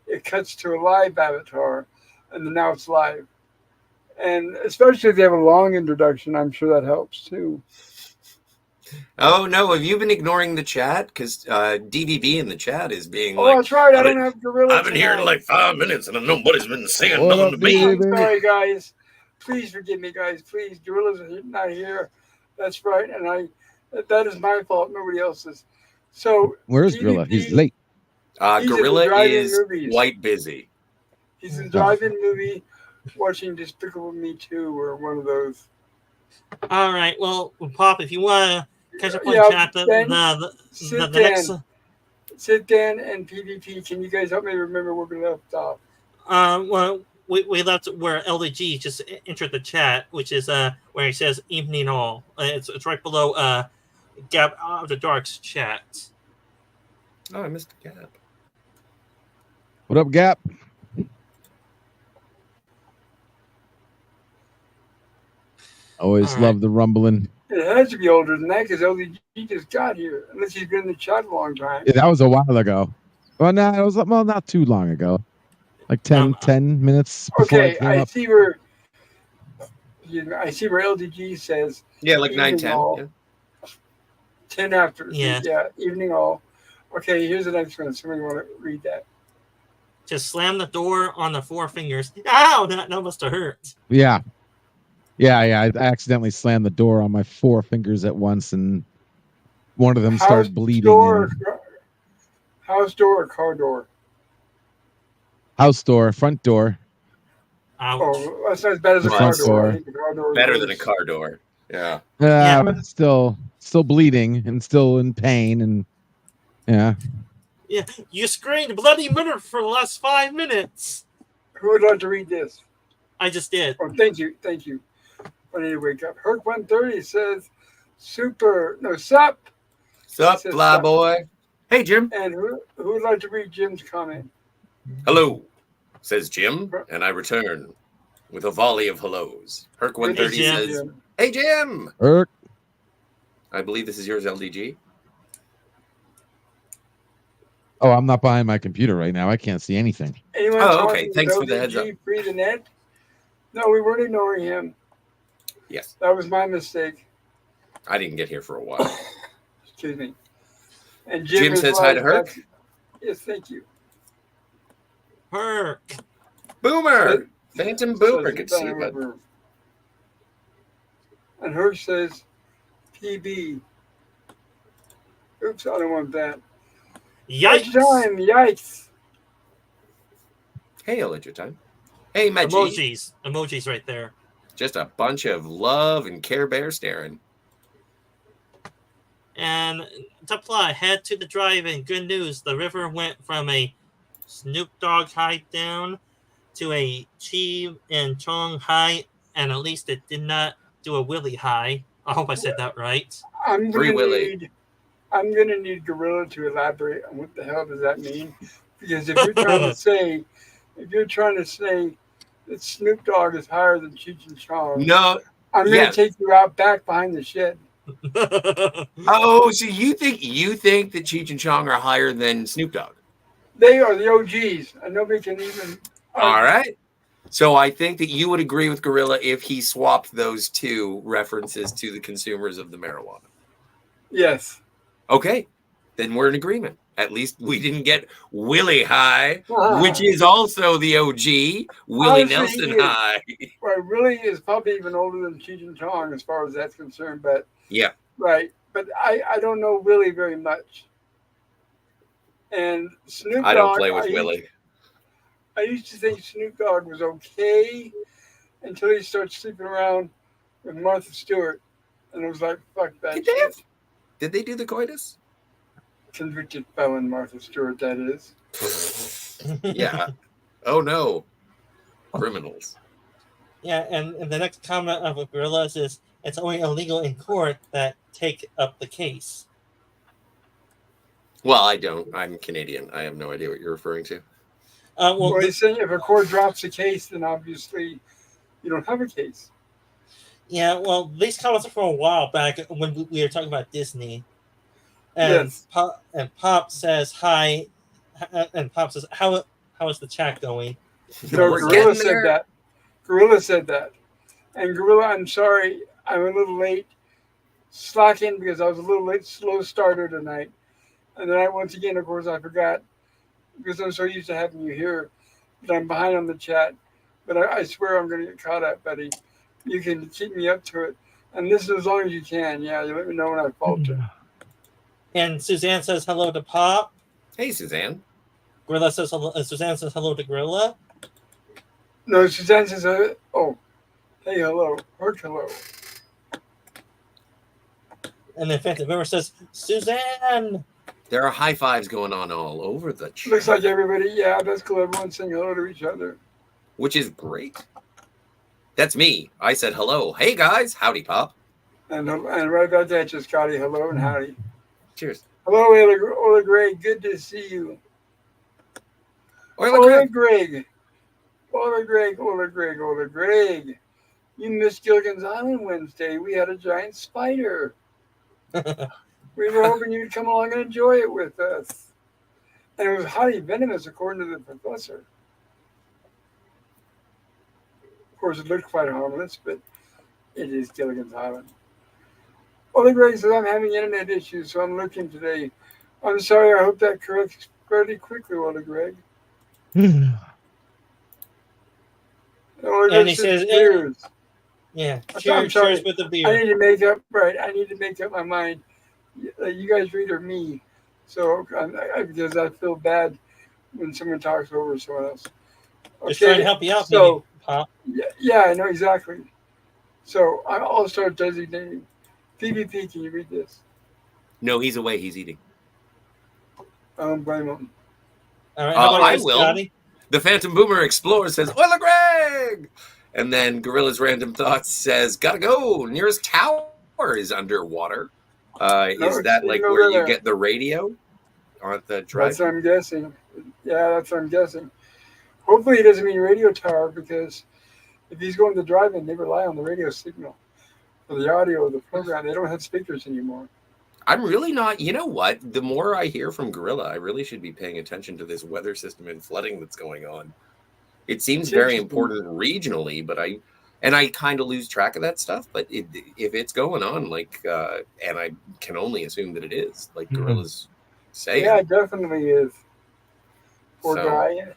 it cuts to a live avatar, and then now it's live. And especially if they have a long introduction, I'm sure that helps too. Oh no, have you been ignoring the chat? Because DVB in the chat is being Oh, like, that's right. I I've don't been- have Gorilla. I've been here tonight. like 5 minutes and nobody's been saying What nothing up, to me. DVB? I'm sorry, guys. Please forgive me, guys. Please, Gorilla's not here. That's right, and that is my fault. Nobody else's. So Where's Gorilla? He's late. He's at the Gorilla drive-in is movies. quite busy. He's in drive-in movie watching Despicable Me 2 or one of those. All right. Well, Pop, if you want to catch up on Yeah, chat, Ben, the sit next. down. Sit down and PvP. Can you guys help me remember where we left off? Well, we left where LDG just entered the chat, which is where he says "evening all." It's right below Gap of the Dark's chat. Oh, I missed the gap. What up, Gap? Always All love the rumbling. It has to be older than that because LDG just got here, unless he's been in the chat a long time. Yeah, that was a while ago. Well, no, it was not too long ago. Like 10 minutes before I Okay, came I up. see where LDG says Yeah, like Evening 9:10. all. Yeah. 10 after. Yeah. Evening all. Okay, here's the next one. Somebody want to read that? Just slam the door on the four fingers. Ow! That must have hurt. Yeah. I accidentally slammed the door on my 4 fingers at once, and one of them started bleeding. House door or car door? House door, front door. Ouch. Oh, that's not as bad as a The car front door. I door. think the car door is Better than a worse. car door. Yeah. Yeah. But it's still bleeding and still in pain, and yeah. Yeah, you screamed bloody murder for the last 5 minutes. Who would like to read this? I just did. Oh, thank you. I need to wake up. Herc 130 says, sup. Sup, Says fly sup. boy? Hey, Jim. And who would like to read Jim's comment? Hello, says Jim, and I return with a volley of hellos. Herc 130 Jim. says, Hey, Jim. Erk. I believe this is yours, LDG. Oh, I'm not behind my computer right now. I can't see anything. Anyone Oh, talking okay. Thanks for the about heads up. LDG free the net? No, we weren't ignoring him. Yes, That was my mistake. I didn't get here for a while. Excuse me. And Jim is says hi to like, Herc. yes, thank you. Herc. Boomer, Phantom Boomer. Says Good to see you, bud. over. And Herc says, PB. Oops, I don't want that. Yikes. Time, yikes. Hey, Elijah time. Hey, Maggie. Emojis right there. Just a bunch of love and Care Bear staring. And to plot, head to the drive-in. Good news. The river went from a Snoop Dogg high down to a Cheech and Chong high, and at least it did not do a Willie high. I hope I said that right. I'm Free gonna Willy. need Gorilla to elaborate on what the hell does that mean? Because if you're trying to say that Snoop Dogg is higher than Cheech and Chong, No. I'm gonna take you out back behind the shed. Oh, so you think that Cheech and Chong are higher than Snoop Dogg? They are the OGs, and nobody can even. All right. So I think that you would agree with Gorilla if he swapped those two references to the consumers of the marijuana. Yes. Okay, then we're in agreement. At least we didn't get Willie High, which is also the OG Willie Nelson High. Right, Willie is probably even older than Cheech and Chong as far as that's concerned, but yeah, right. But I don't know Willie very much. And Snoop Dogg, I don't play with Willie. I used to think Snoop Dogg was okay until he started sleeping around with Martha Stewart, and it was like, fuck that shit. Did they do the coitus? Convicted felon Martha Stewart, that is. Yeah. Oh no. Criminals. Yeah, and the next comment of a Gorillas is it's only illegal in court that take up the case. Well, I don't. I'm Canadian. I have no idea what you're referring to. Well, he's saying if a court drops a case, then obviously you don't have a case. Yeah, well, these comments are from a while back when we were talking about Disney. And yes. Pop says hi, and Pop says, how is the chat going? No, Gorilla said that. Gorilla said that. And Gorilla, I'm sorry, I'm a little late slacking because I was a little late, slow starter tonight. And then once again, of course, I forgot because I'm so used to having you here that I'm behind on the chat. But I swear I'm going to get caught up, buddy. You can keep me up to it. And this is as long as you can. Yeah, you let me know when I falter. And Suzanne says hello to Pop. Hey, Suzanne. Gorilla says hello. Suzanne says hello to Gorilla. No, Suzanne says, oh, hey, hello. Herc, hello. And then Phantom Boomer says, Suzanne. There are high fives going on all over the chat. Looks like everybody, yeah, that's cool. Everyone's saying hello to each other. Which is great. That's me. I said hello. Hey, guys. Howdy, Pop. And right about that, just Scotty, hello and howdy. Cheers. Hello, Ola Greg. Good to see you. Ola Greg. Ola Greg. You missed Gilligan's Island Wednesday. We had a giant spider. We were hoping you'd come along and enjoy it with us. And it was highly venomous, according to the professor. Of course, it looked quite harmless, but it is Gilligan's Island. Ola Greg says, I'm having internet issues, so I'm looking today. I'm sorry, I hope that corrects fairly quickly, Ola Greg. And he says, cheers. Yeah, cheers with the beer. I need to make up my mind. You guys read or me. So, because I feel bad when someone talks over someone else. Okay, just trying to help you out, so, maybe, Pop. Yeah, I know exactly. So, I'll start designating. PvP, can you read this? No, he's away. He's eating. I don't blame him. All right, how about I will. Scotty? The Phantom Boomer Explorer says, Ola Greg! And then Gorilla's Random Thoughts says, gotta go. Nearest tower is underwater. Is that like where you get the radio on the drive? That's what I'm guessing. Yeah, that's what I'm guessing. Hopefully he doesn't mean radio tower, because if he's going to drive-in, they rely on the radio signal for the audio of the program. They don't have speakers anymore. I'm really not. You know what? The more I hear from Gorilla, I really should be paying attention to this weather system and flooding that's going on. It seems It's very interesting. important regionally, but I kind of lose track of that stuff. But if it's going on, like, and I can only assume that it is, like Gorilla's saying. Yeah, it definitely is. Poor So guy.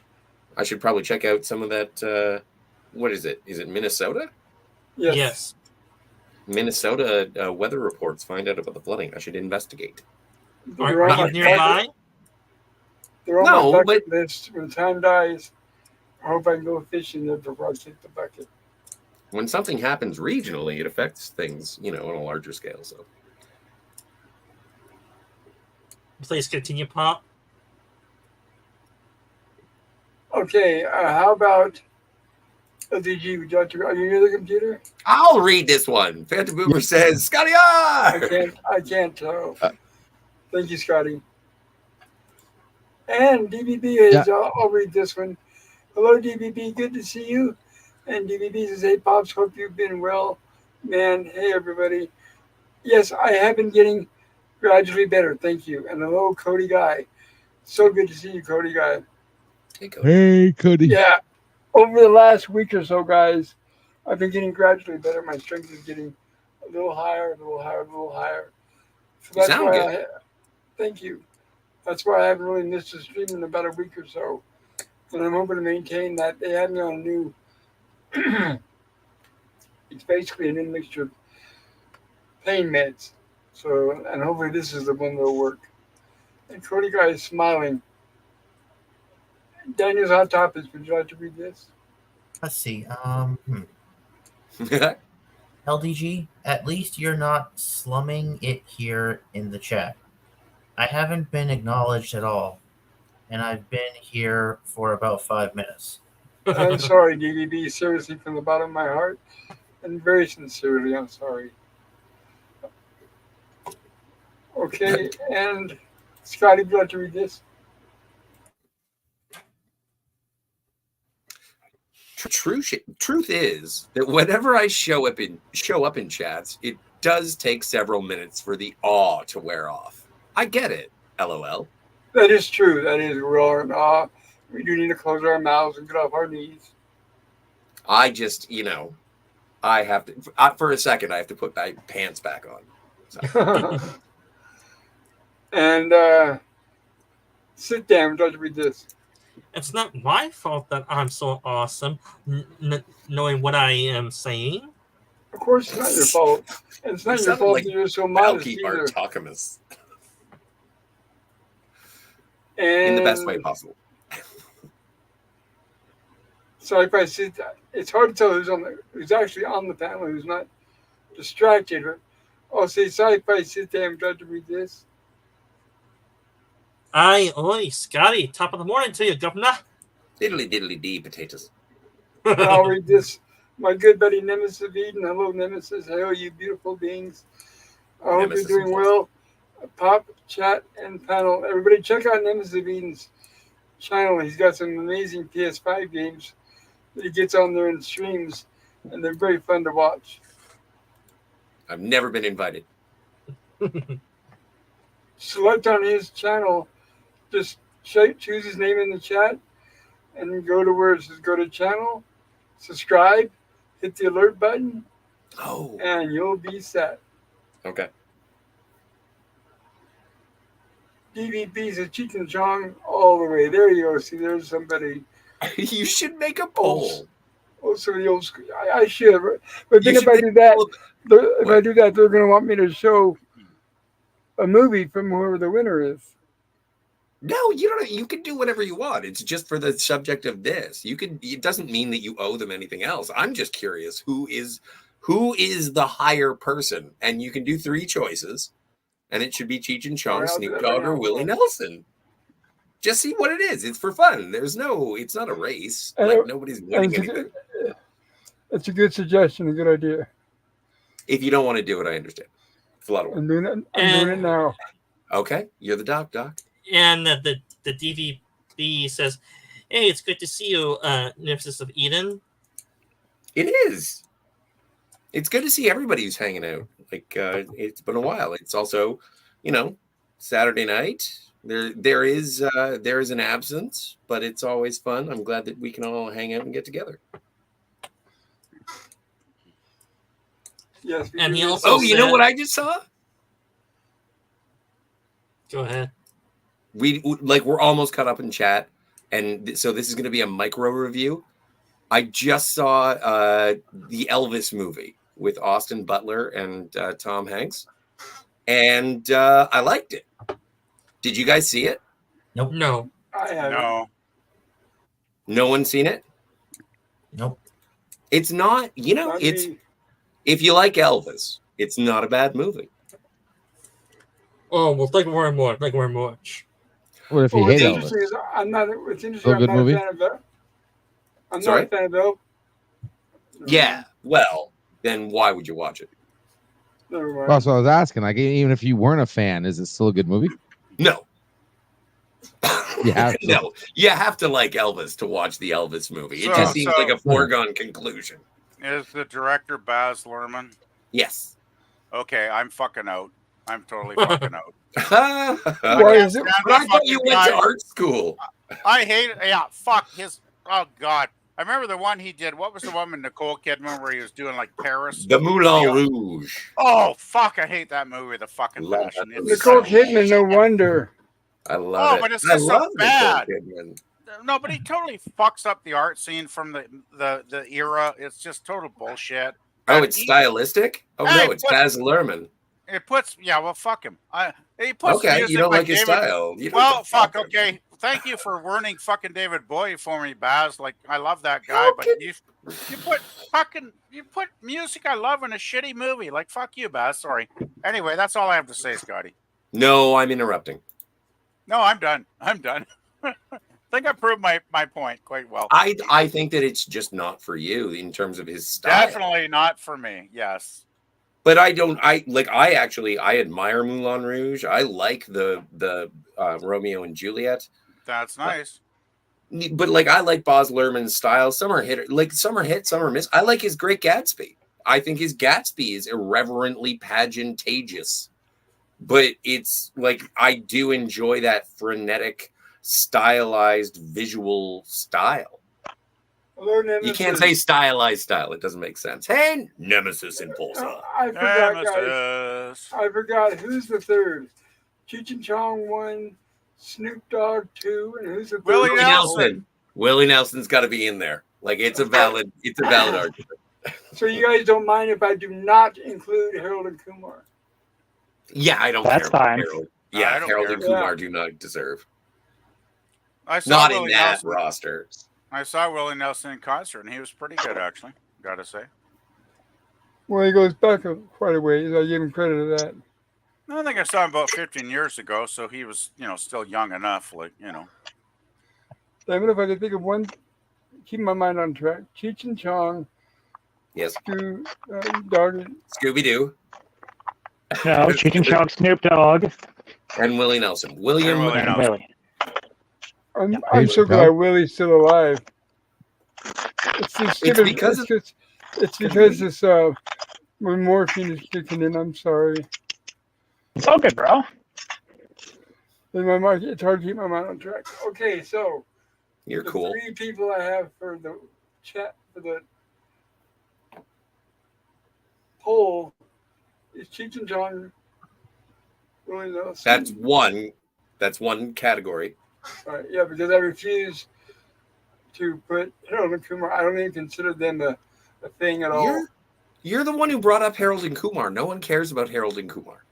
I should probably check out some of that. What is it? Is it Minnesota? Yes. Minnesota weather reports find out about the flooding. I should investigate. They're on Are my you nearby? They're on No, my bucket list. When time dies, I hope I can go fishing there before I take the bucket. When something happens regionally, it affects things, on a larger scale. So Please continue, Pop. Okay, how about LDG? Would you like to? Are you near the computer? I'll read this one. Phantom Boomer says, "Scotty I R." can't tell. Thank you, Scotty. And DBB is. I'll read this one. Hello, DBB. Good to see you. And DBB says, "Hey, Pops. Hope you've been well, man. Hey, everybody. Yes, I have been getting gradually better. Thank you. And hello, Cody Guy. So good to see you, Cody Guy. Hey, Cody. Yeah. Over the last week or so, guys, I've been getting gradually better. My strength is getting a little higher, a little higher, a little higher. So that's sound why good. thank you. That's why I haven't really missed a stream in about a week or so. And I'm hoping to maintain that. They had me on a new, it's basically a new mixture of pain meds. So, and hopefully this is the one that'll work. And Cody Guy is smiling. Daniel's Hot Topics, would you like to read this? Let's see. LDG, at least you're not slumming it here in the chat. I haven't been acknowledged at all, and I've been here for about 5 minutes. I'm sorry, DDB, seriously, from the bottom of my heart, and very sincerely, I'm sorry. Okay, and Scotty, would you like to read this? Truth is that whenever I show up in chats, it does take several minutes for the awe to wear off. I get it. LOL. That is true. That is, we're all in awe. We do need to close our mouths and get off our knees. I just, I have to, for a second, I have to put my pants back on. So. And sit down. Would you like to read this? It's not my fault that I'm so awesome, knowing what I am saying. Of course, it's not your fault. And it's not your fault that you're so modest either. In the best way possible. So if I sit, it's hard to tell who's actually on the panel, who's not distracted. I'll say, sorry if I sit there and try to read this. Oi, Scotty, top of the morning to you, governor. Diddly diddly dee potatoes. I'll read this. My good buddy Nemesis of Eden. Hello, Nemesis. Hello, you beautiful beings. I hope you're doing well. Pop, chat, and panel. Everybody check out Nemesis of Eden's channel. He's got some amazing PS5 games that he gets on there and streams, and they're very fun to watch. I've never been invited. Select on his channel. Just choose his name in the chat and go to where it says go to channel, subscribe, hit the alert button, and you'll be set. Okay. DVP's a Cheech and Chong all the way. There you go. See, there's somebody. You should make a poll. Oh, so the old school. I should. But then if I do that, they're going to want me to show a movie from whoever the winner is. No, you don't. You can do whatever you want. It's just for the subject of this. You can. It doesn't mean that you owe them anything else. I'm just curious who is the higher person, and you can do 3 choices, and it should be Cheech and Chong, Snoop Dogg, or Willie Nelson. Just see what it is. It's for fun. It's not a race. Like nobody's winning anything. It's a good suggestion. A good idea. If you don't want to do it, I understand. It's a lot of work. I'm doing it now. Okay, you're the doc. And the DVB says, "Hey, it's good to see you, Nemesis of Eden." It is. It's good to see everybody who's hanging out. Like it's been a while. It's also Saturday night. There is an absence, but it's always fun. I'm glad that we can all hang out and get together. Yes. And he also you know what I just saw? Go ahead. We're almost caught up in chat, and so this is going to be a micro review. I just saw the Elvis movie with Austin Butler and Tom Hanks, and I liked it. Did you guys see it? Nope. No. I haven't. No. No one's seen it? Nope. It's not, Not it's me. if you like Elvis, it's not a bad movie. Oh, well, thank you very much. Thank you very much. What if you Well, hate what's Elvis? interesting is I'm not. What's interesting, Still a I'm good not movie? a fan of that. I'm Sorry? not a fan of Elvis. Yeah. Well, then why would you watch it? Never mind. Also, I was asking, like, even if you weren't a fan, is it still a good movie? No. You have to. No. You have to like Elvis to watch the Elvis movie. It So- just seems so- like a foregone conclusion. Is the director Baz Luhrmann? Yes. Okay, I'm fucking out. I'm totally fucking out. Why can't is it? stand But I the thought you fucking went to guy. art school. I hate it. Yeah, fuck his. Oh God, I remember the one he did. What was the one with Nicole Kidman where he was doing like Paris? The Moulin Yeah. Rouge. Oh fuck, I hate that movie. The fucking Love passion. that It's Nicole so- Kidman, no wonder. I love Oh, it. but it's I just so love bad. Nicole Kidman. No, but he totally fucks up the art scene from the era. It's just total bullshit. Oh, And it's he- stylistic? Oh, Hey, no, it's what- Baz Luhrmann. It puts well, fuck him. He puts Okay, music you don't by like his David- style. You don't Well, like fuck. him. Okay, thank you for warning fucking David Bowie for me, Baz. Like I love that guy, but you put music I love in a shitty movie. Like fuck you, Baz. Sorry. Anyway, that's all I have to say, Scotty. No, I'm interrupting. No, I'm done. I'm done. I think I proved my point quite well. I think that it's just not for you in terms of his style. Definitely not for me. Yes. But I admire Moulin Rouge. I like the Romeo and Juliet. That's nice. But like I like Baz Luhrmann's style. Some are hit, some are hit, some are miss. I like his Great Gatsby. I think his Gatsby is irreverently pagentageous. But it's like I do enjoy that frenetic, stylized visual style. Hello, Nemesis. You can't say stylized style. It doesn't make sense. Hey, Nemesis and Pulsar. I forgot, guys. Nemesis. I forgot. Who's the third? Cheech and Chong 1, Snoop Dogg 2, and who's the third? Willie Willie Nelson. Nelson. Willie Nelson's got to be in there. Like it's a valid argument. So you guys don't mind if I do not include Harold and Kumar? Yeah, I don't That's care. fine. Harold. I Yeah, don't Harold care. and Kumar do not deserve. I saw Not in Willie that Nelson. roster. I saw Willie Nelson in concert, and he was pretty good, actually. Gotta say. Well, he goes back quite a ways. I give him credit to that. I think I saw him about 15 years ago, so he was, still young enough. Damn it, if I could think of one, keep my mind on track. Cheech and Chong, Yes. Dogg, Scooby Doo No, Cheech and Chong, Snoop Dogg, and Willie Nelson. William. Willie and Nelson. Willie. I'm so glad Willie's still alive. It's because this when morphine is kicking in. I'm sorry. It's all good, bro. It's hard to keep my mind on track. Okay, so You're the cool. 3 people I have for the chat for the poll is Cheech and Chong, Willie Nelson. That's one category. All right, yeah, because I refuse to put Harold and Kumar. I don't even consider them a thing at all. You're the one who brought up Harold and Kumar. No one cares about Harold and Kumar.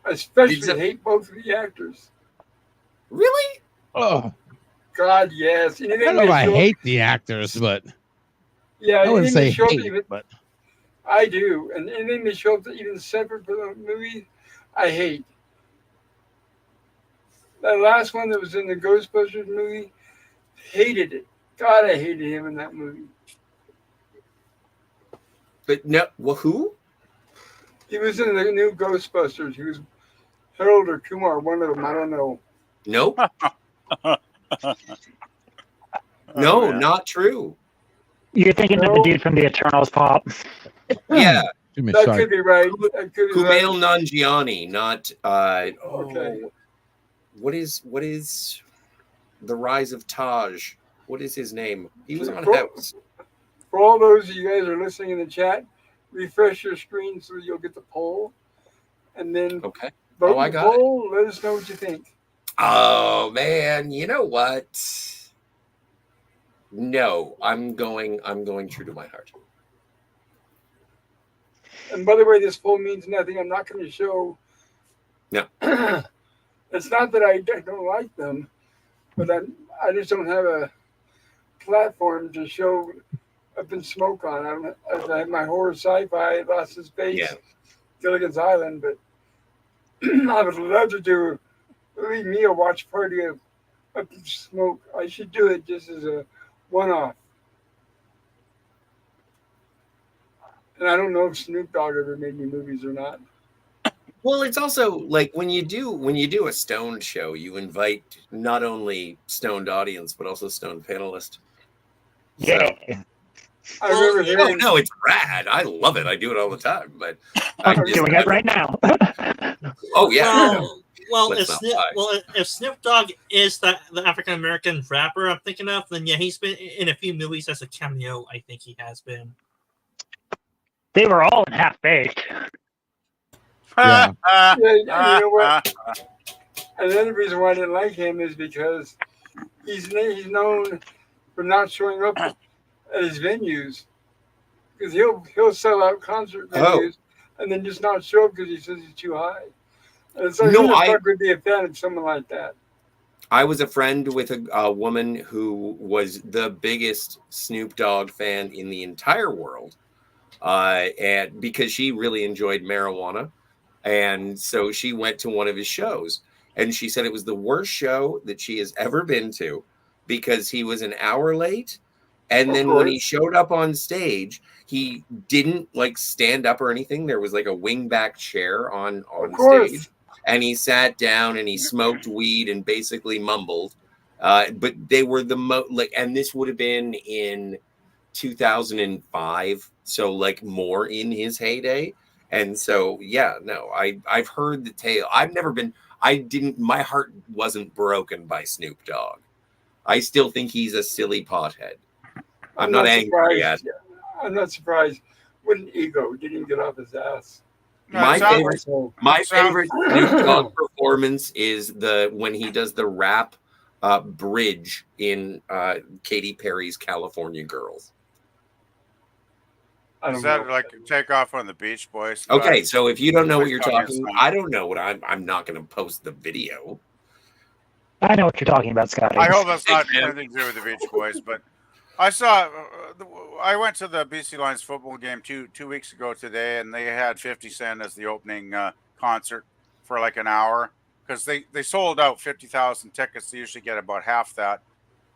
I especially hate both of the actors. Really? Oh, God, yes. I don't know if I hate the actors, but Yeah, I wouldn't say show up hate, even, but I do. And anything that shows up even separate from the movie, I hate. That last one that was in the Ghostbusters movie, hated it. God, I hated him in that movie. But no, well, who? He was in the new Ghostbusters. He was Harold or Kumar, one of them. I don't know. Nope. Oh, Not true. You're thinking of the dude from the Eternals pop. Yeah. That sorry. could be right. That could be Kumail right. Nanjiani, not Okay. what is The Rise of Taj? What is his name? He was on For, House. for all those of you guys who are listening in the chat, refresh your screen so you'll get the poll, and then Okay. vote I the got it. poll. Let us know what you think. Oh man, you know what? No, I'm going true to my heart. And by the way, this poll means nothing. I'm not going to show. No. It's not that I don't like them, but I just don't have a platform to show up in smoke on. I have my horror sci-fi, Lost in Space, Yeah. Gilligan's Island, but I would love to do me a watch party of Up in Smoke. I should do it just as a one-off. And I don't know if Snoop Dogg ever made any movies or not. Well, it's also like when you do a stoned show, you invite not only stoned audience but also stoned panelists. Yeah. I remember hearing. No, it's rad. I love it. I do it all the time. But I'm doing it right now. Oh yeah. Well, Let's not lie. if Snoop Dogg is the African American rapper I'm thinking of, then yeah, he's been in a few movies as a cameo. I think he has been. They were all in Half Baked. Yeah. Yeah, you know what? Another reason why I didn't like him is because he's known for not showing up at his venues, because he'll sell out concert venues and then just not show up because he says he's too high. And so who the fuck would be a fan of someone like that? I was a friend with a woman who was the biggest Snoop Dogg fan in the entire world, and because she really enjoyed marijuana, and so she went to one of his shows, and she said it was the worst show that she has ever been to because he was an hour late, and then when he showed up on stage, he didn't like stand up or anything. There was like a wingback chair on stage. And he sat down and he smoked weed and basically mumbled. But they were and this would have been in 2005, so like more in his heyday. And so yeah, no, I've heard the tale. My heart wasn't broken by Snoop Dogg. I still think he's a silly pothead. I'm not angry at him. I'm not surprised. What an ego! Didn't get off his ass. My favorite Snoop Dogg performance is when he does the rap bridge in Katy Perry's California Girls. Is that like Take Off on the Beach Boys? Okay, so if you don't know what you're talking, I don't know what I'm not going to post the video. I know what you're talking about, Scotty. I hope that's not anything to do with the Beach Boys, but I went to the BC Lions football game two weeks ago today, and they had 50 Cent as the opening concert for like an hour because they sold out 50,000 tickets. They usually get about half that,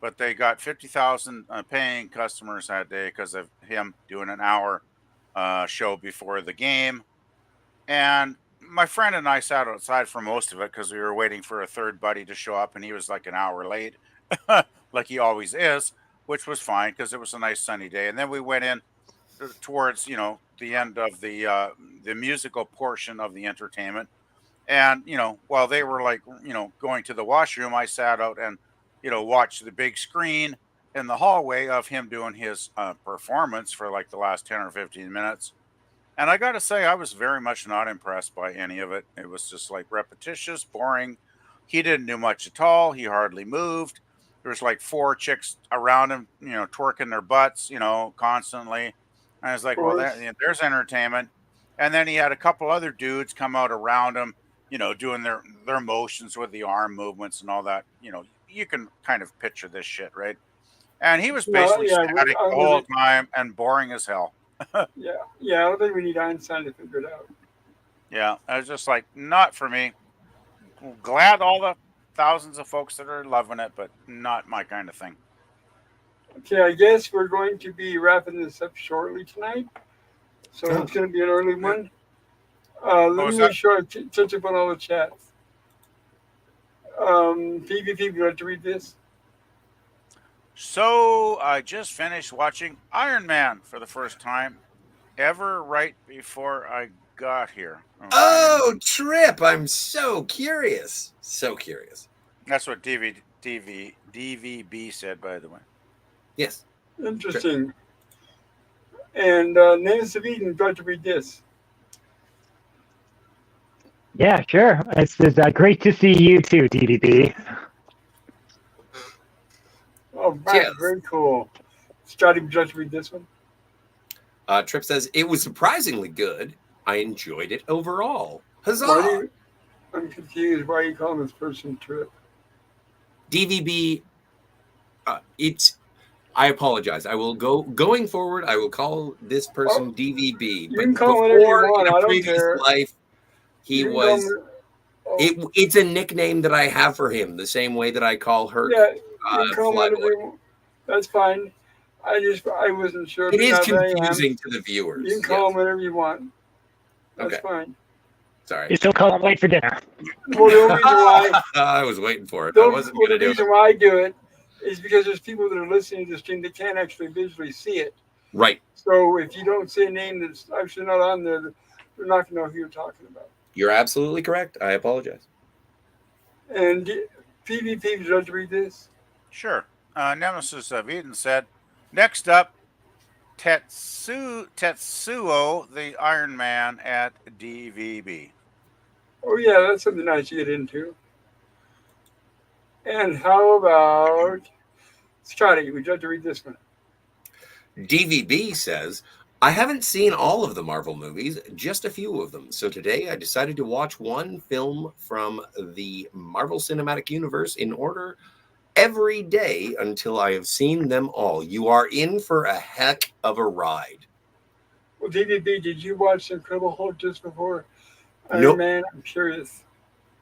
but they got 50,000 paying customers that day because of him doing an hour show before the game. And my friend and I sat outside for most of it because we were waiting for a third buddy to show up, and he was like an hour late, like he always is, which was fine because it was a nice sunny day. And then we went in towards, the end of the musical portion of the entertainment. And, while they were like, going to the washroom, I sat out and, watched the big screen in the hallway of him doing his performance for like the last 10 or 15 minutes. And I got to say, I was very much not impressed by any of it. It was just like repetitious, boring. He didn't do much at all. He hardly moved. There was like 4 chicks around him, twerking their butts, constantly. And I was like, well, there's entertainment. And then he had a couple other dudes come out around him, doing their motions with the arm movements and all that. You can kind of picture this shit, right? And he was basically static the whole time and boring as hell. Yeah, I don't think we need Einstein to figure it out. Yeah, I was just like, not for me. Glad all the thousands of folks that are loving it, but not my kind of thing. Okay, I guess we're going to be wrapping this up shortly tonight. So it's going to be an early one. Let me make sure I touch up on all the chats. PvP, would you like to read this? So I just finished watching Iron Man for the first time. ever right before I got here. Okay. Oh, Trip! I'm so curious. So curious. That's what DVB said, by the way. Yes. Interesting. And Names of Eden, got to read this. Yeah, sure. It's great to see you too, DDB. Oh, wow, Yes. very cool. Scotty, would you like to read this one? Trip says, it was surprisingly good. I enjoyed it overall. Why Huzzah! I'm confused. Why are you calling this person Trip? DVB, I apologize. I will going forward, I will call this person DVB. You But can call him whatever you before, want. in I a don't previous care. life, he You can call was... him- oh, It's a nickname that I have for him, the same way that I call her yeah, you can call him whatever Flyboy. you want. That's fine. I wasn't sure. It but is now that I am, confusing to the viewers. You can call him whatever you want. That's Okay. fine. Sorry. You still call him late for dinner. Well, the only reason why I was waiting for it. I wasn't going to the do reason it. why I do it is because there's people that are listening to the stream that can't actually visually see it. Right. So if you don't say a name that's actually not on there, they're not going to know who you're talking about. You're absolutely correct. I apologize. And PvP, would you like to read this? Sure. Nemesis of Eden said, next up, Tetsuo, the Iron Man at DVB. Oh, yeah, that's something nice to get into. And how about Scotty? Would you like to read this one? DVB says, I haven't seen all of the Marvel movies, just a few of them. So today I decided to watch one film from the Marvel Cinematic Universe in order every day until I have seen them all. You are in for a heck of a ride. Well, DVB, did you watch Incredible Hulk just before Iron Nope. Man? I'm curious.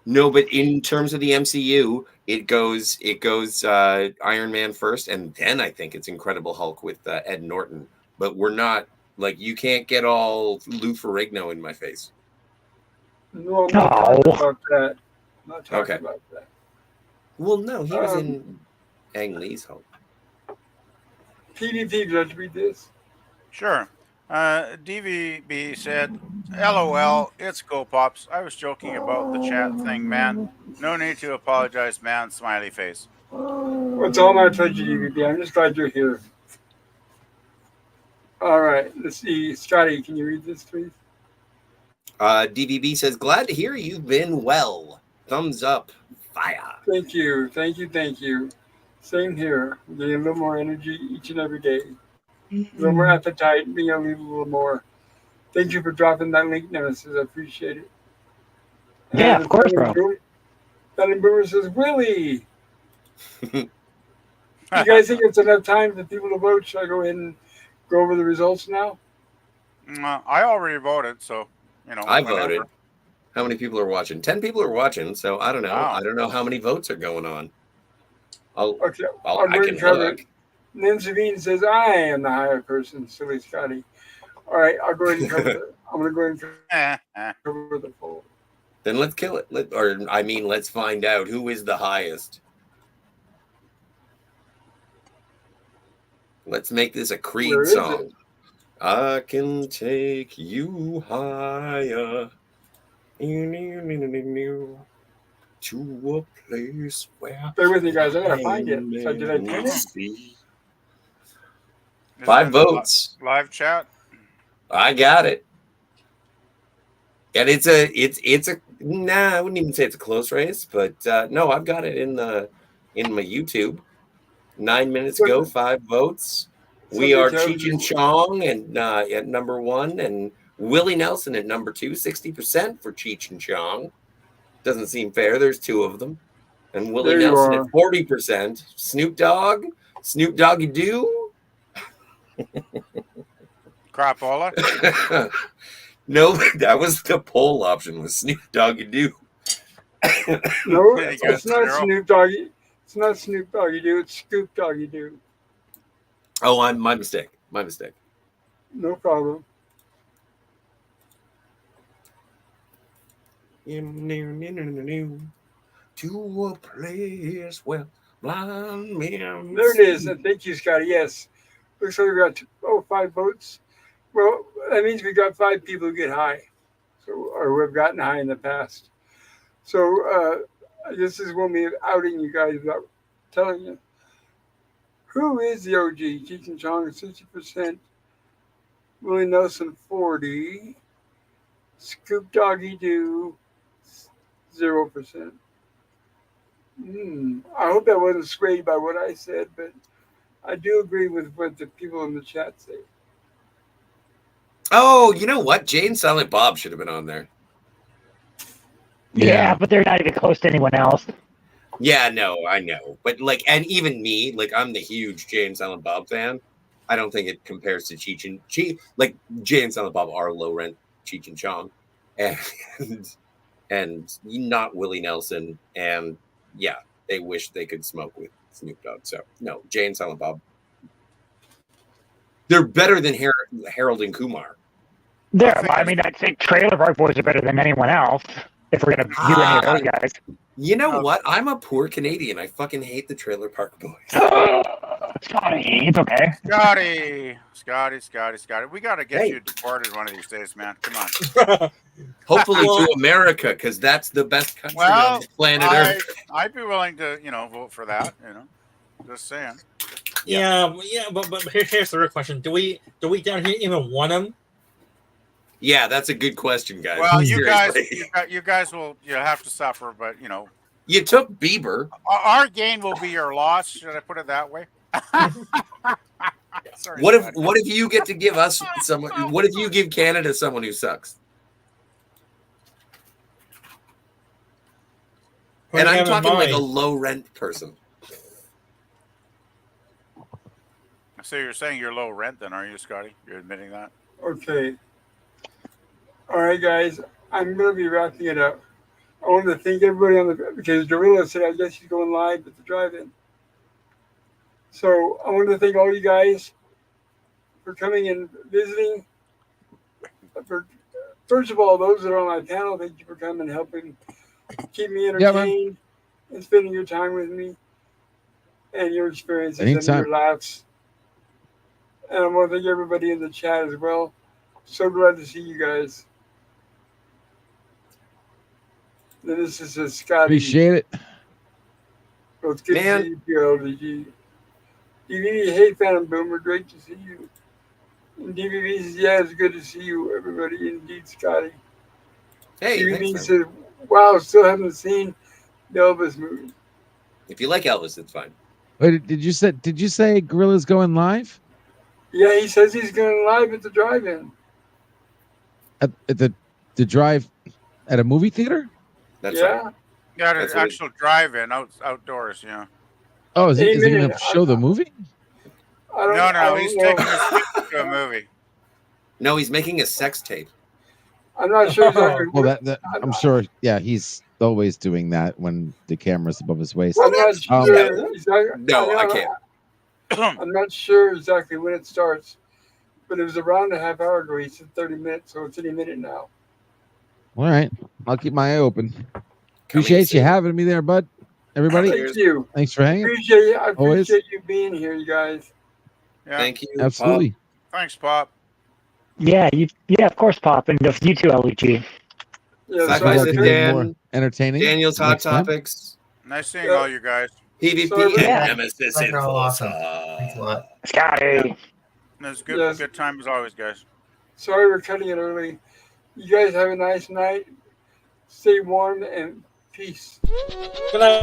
No, but in terms of the MCU, it goes Iron Man first, and then I think it's Incredible Hulk with Ed Norton. But we're not, like, you can't get all Lou Ferrigno in my face. No, I'm not talking about that. I'm not talking Okay. about that. Well, no, he was in Ang Lee's Hulk. PvP, would you like to read this? Sure. DVB said, LOL, it's Go Pops. I was joking about the chat thing, man. No need to apologize, man. Smiley face. Well, it's all my pleasure, DVB. I'm just glad you're here. All right, let's see. Scotty, can you read this, please? DVB says, glad to hear you've been well. Thumbs up. Fire. Thank you. Thank you. Thank you. Same here. I'm getting a little more energy each and every day. A little more appetite, being able to eat a little more. Thank you for dropping that link, Nemesis. I appreciate it. Yeah, And of course, bro. Ben Boomer says, Willie. You guys think it's enough time for people to vote? Should I go ahead and go over the results now? I already voted, so, you know. I whatever. voted. How many people are watching? 10 people are watching, so I don't know. Wow. I don't know how many votes are going on. Okay, I I'm going can to cover look. it. Nancy says, I am the higher person, silly Scotty. All right, I'll go ahead and cover it. I'm going to go ahead and cover the poll. Then let's kill it. Let's find out who is the highest. Let's make this a Creed Where is song. it? I can take you higher to a place where Bear with me, guys. I got to find it. So did I pin it? be. Is 5 it in the votes. Live chat. I got it. And it's a nah, I wouldn't even say it's a close race, but no, I've got it in my YouTube. 9 minutes ago, 5 votes. We are Cheech and Chong and at number 1, and Willie Nelson at number 2. 60% for Cheech and Chong. Doesn't seem fair. There's 2 of them. And Willie Nelson at 40%. Snoop Doggy Doo. Crapola. No, that was the poll option, was Snoop Doggy Doo. No, it's not Snoop Doggy. It's not Snoop Doggy Doo. It's Scoop Doggy Doo. Oh, my mistake. No problem. To a place where blind men. There it is. And thank you, Scotty. Yes. Looks like we got 5 votes. Well, that means we got 5 people who get high, so or who have gotten high in the past. So this is one way of outing you guys without telling you. Who is the OG? Cheech and Chong 60%, Willie Nelson 40, Scoop Doggy Doo 0%. I hope that wasn't swayed by what I said, but I do agree with what the people in the chat say. Oh, you know what? Jay and Silent Bob should have been on there. Yeah, but they're not even close to anyone else. Yeah, no, I know. But like, and even me, like, I'm the huge Jay and Silent Bob fan. I don't think it compares to Cheech and Cheech. Like, Jay and Silent Bob are low rent Cheech and Chong, and not Willie Nelson. And yeah, they wish they could smoke with Snoop Dogg. So no, Jay and Silent Bob. They're better than Harold and Kumar. I mean, I'd say Trailer Park Boys are better than anyone else if we're gonna do any of those guys. You know what? I'm a poor Canadian. I fucking hate the Trailer Park Boys. Scotty, it's okay. Scotty. We got to get you deported one of these days, man. Come on. Hopefully to America, because that's the best country on planet Earth. I'd be willing to, vote for that. Just saying. Yeah, but here's the real question: Do we down here even want them? Yeah, that's a good question, guys. Well, you guys will have to suffer, but you took Bieber. Our gain will be your loss. Should I put it that way? Sorry, what if you get to give us someone? What if you give Canada someone who sucks? And I'm talking like a low rent person. So you're saying you're low rent, then, are you, Scotty? You're admitting that? Okay. All right, guys. I'm going to be wrapping it up. I want to thank everybody because Dorilla said I guess she's going live at the drive-in. So I want to thank all you guys for coming and visiting. First of all, those that are on my panel, thank you for coming and helping keep me entertained and spending your time with me and your experiences and your laughs. And I want to thank everybody in the chat as well. So glad to see you guys. This is Scotty. Appreciate it. Well, it's good to see you, PLDG. DVD, hey, Phantom Boomer, great to see you. And DVD says, yeah, it's good to see you, everybody. Indeed, Scotty. Hey, DVD says, wow, still haven't seen the Elvis movie. If you like Elvis, it's fine. Wait, did you say Gorilla's going live? Yeah, he says he's going live at the drive-in. At the drive at a movie theater? That's right. Yeah, an actual drive-in outdoors. Yeah. Oh, is he going to show the movie? No, he's taking his kids to a movie. No, he's making a sex tape. I'm not sure. Well, I'm sure. Yeah, he's always doing that when the camera's above his waist. I'm not sure. No, I can't. I'm not sure exactly when it starts, but it was around a half hour ago. He said 30 minutes, so it's any minute now. All right, I'll keep my eye open. Appreciate you having me there, bud. Everybody, thank you. Thanks for hanging. I appreciate you being here, you guys. Yeah. Thank you. Absolutely. Pop. Thanks, Pop. Yeah, of course, Pop, and you too, LEG. Yeah, Dan, entertaining. Daniel's Hot Topics. Nice seeing all you guys. PvP and Nemesis Thanks a lot. Scotty. It was good time as always, guys. Sorry we're cutting it early. You guys have a nice night. Stay warm and peace. Good night.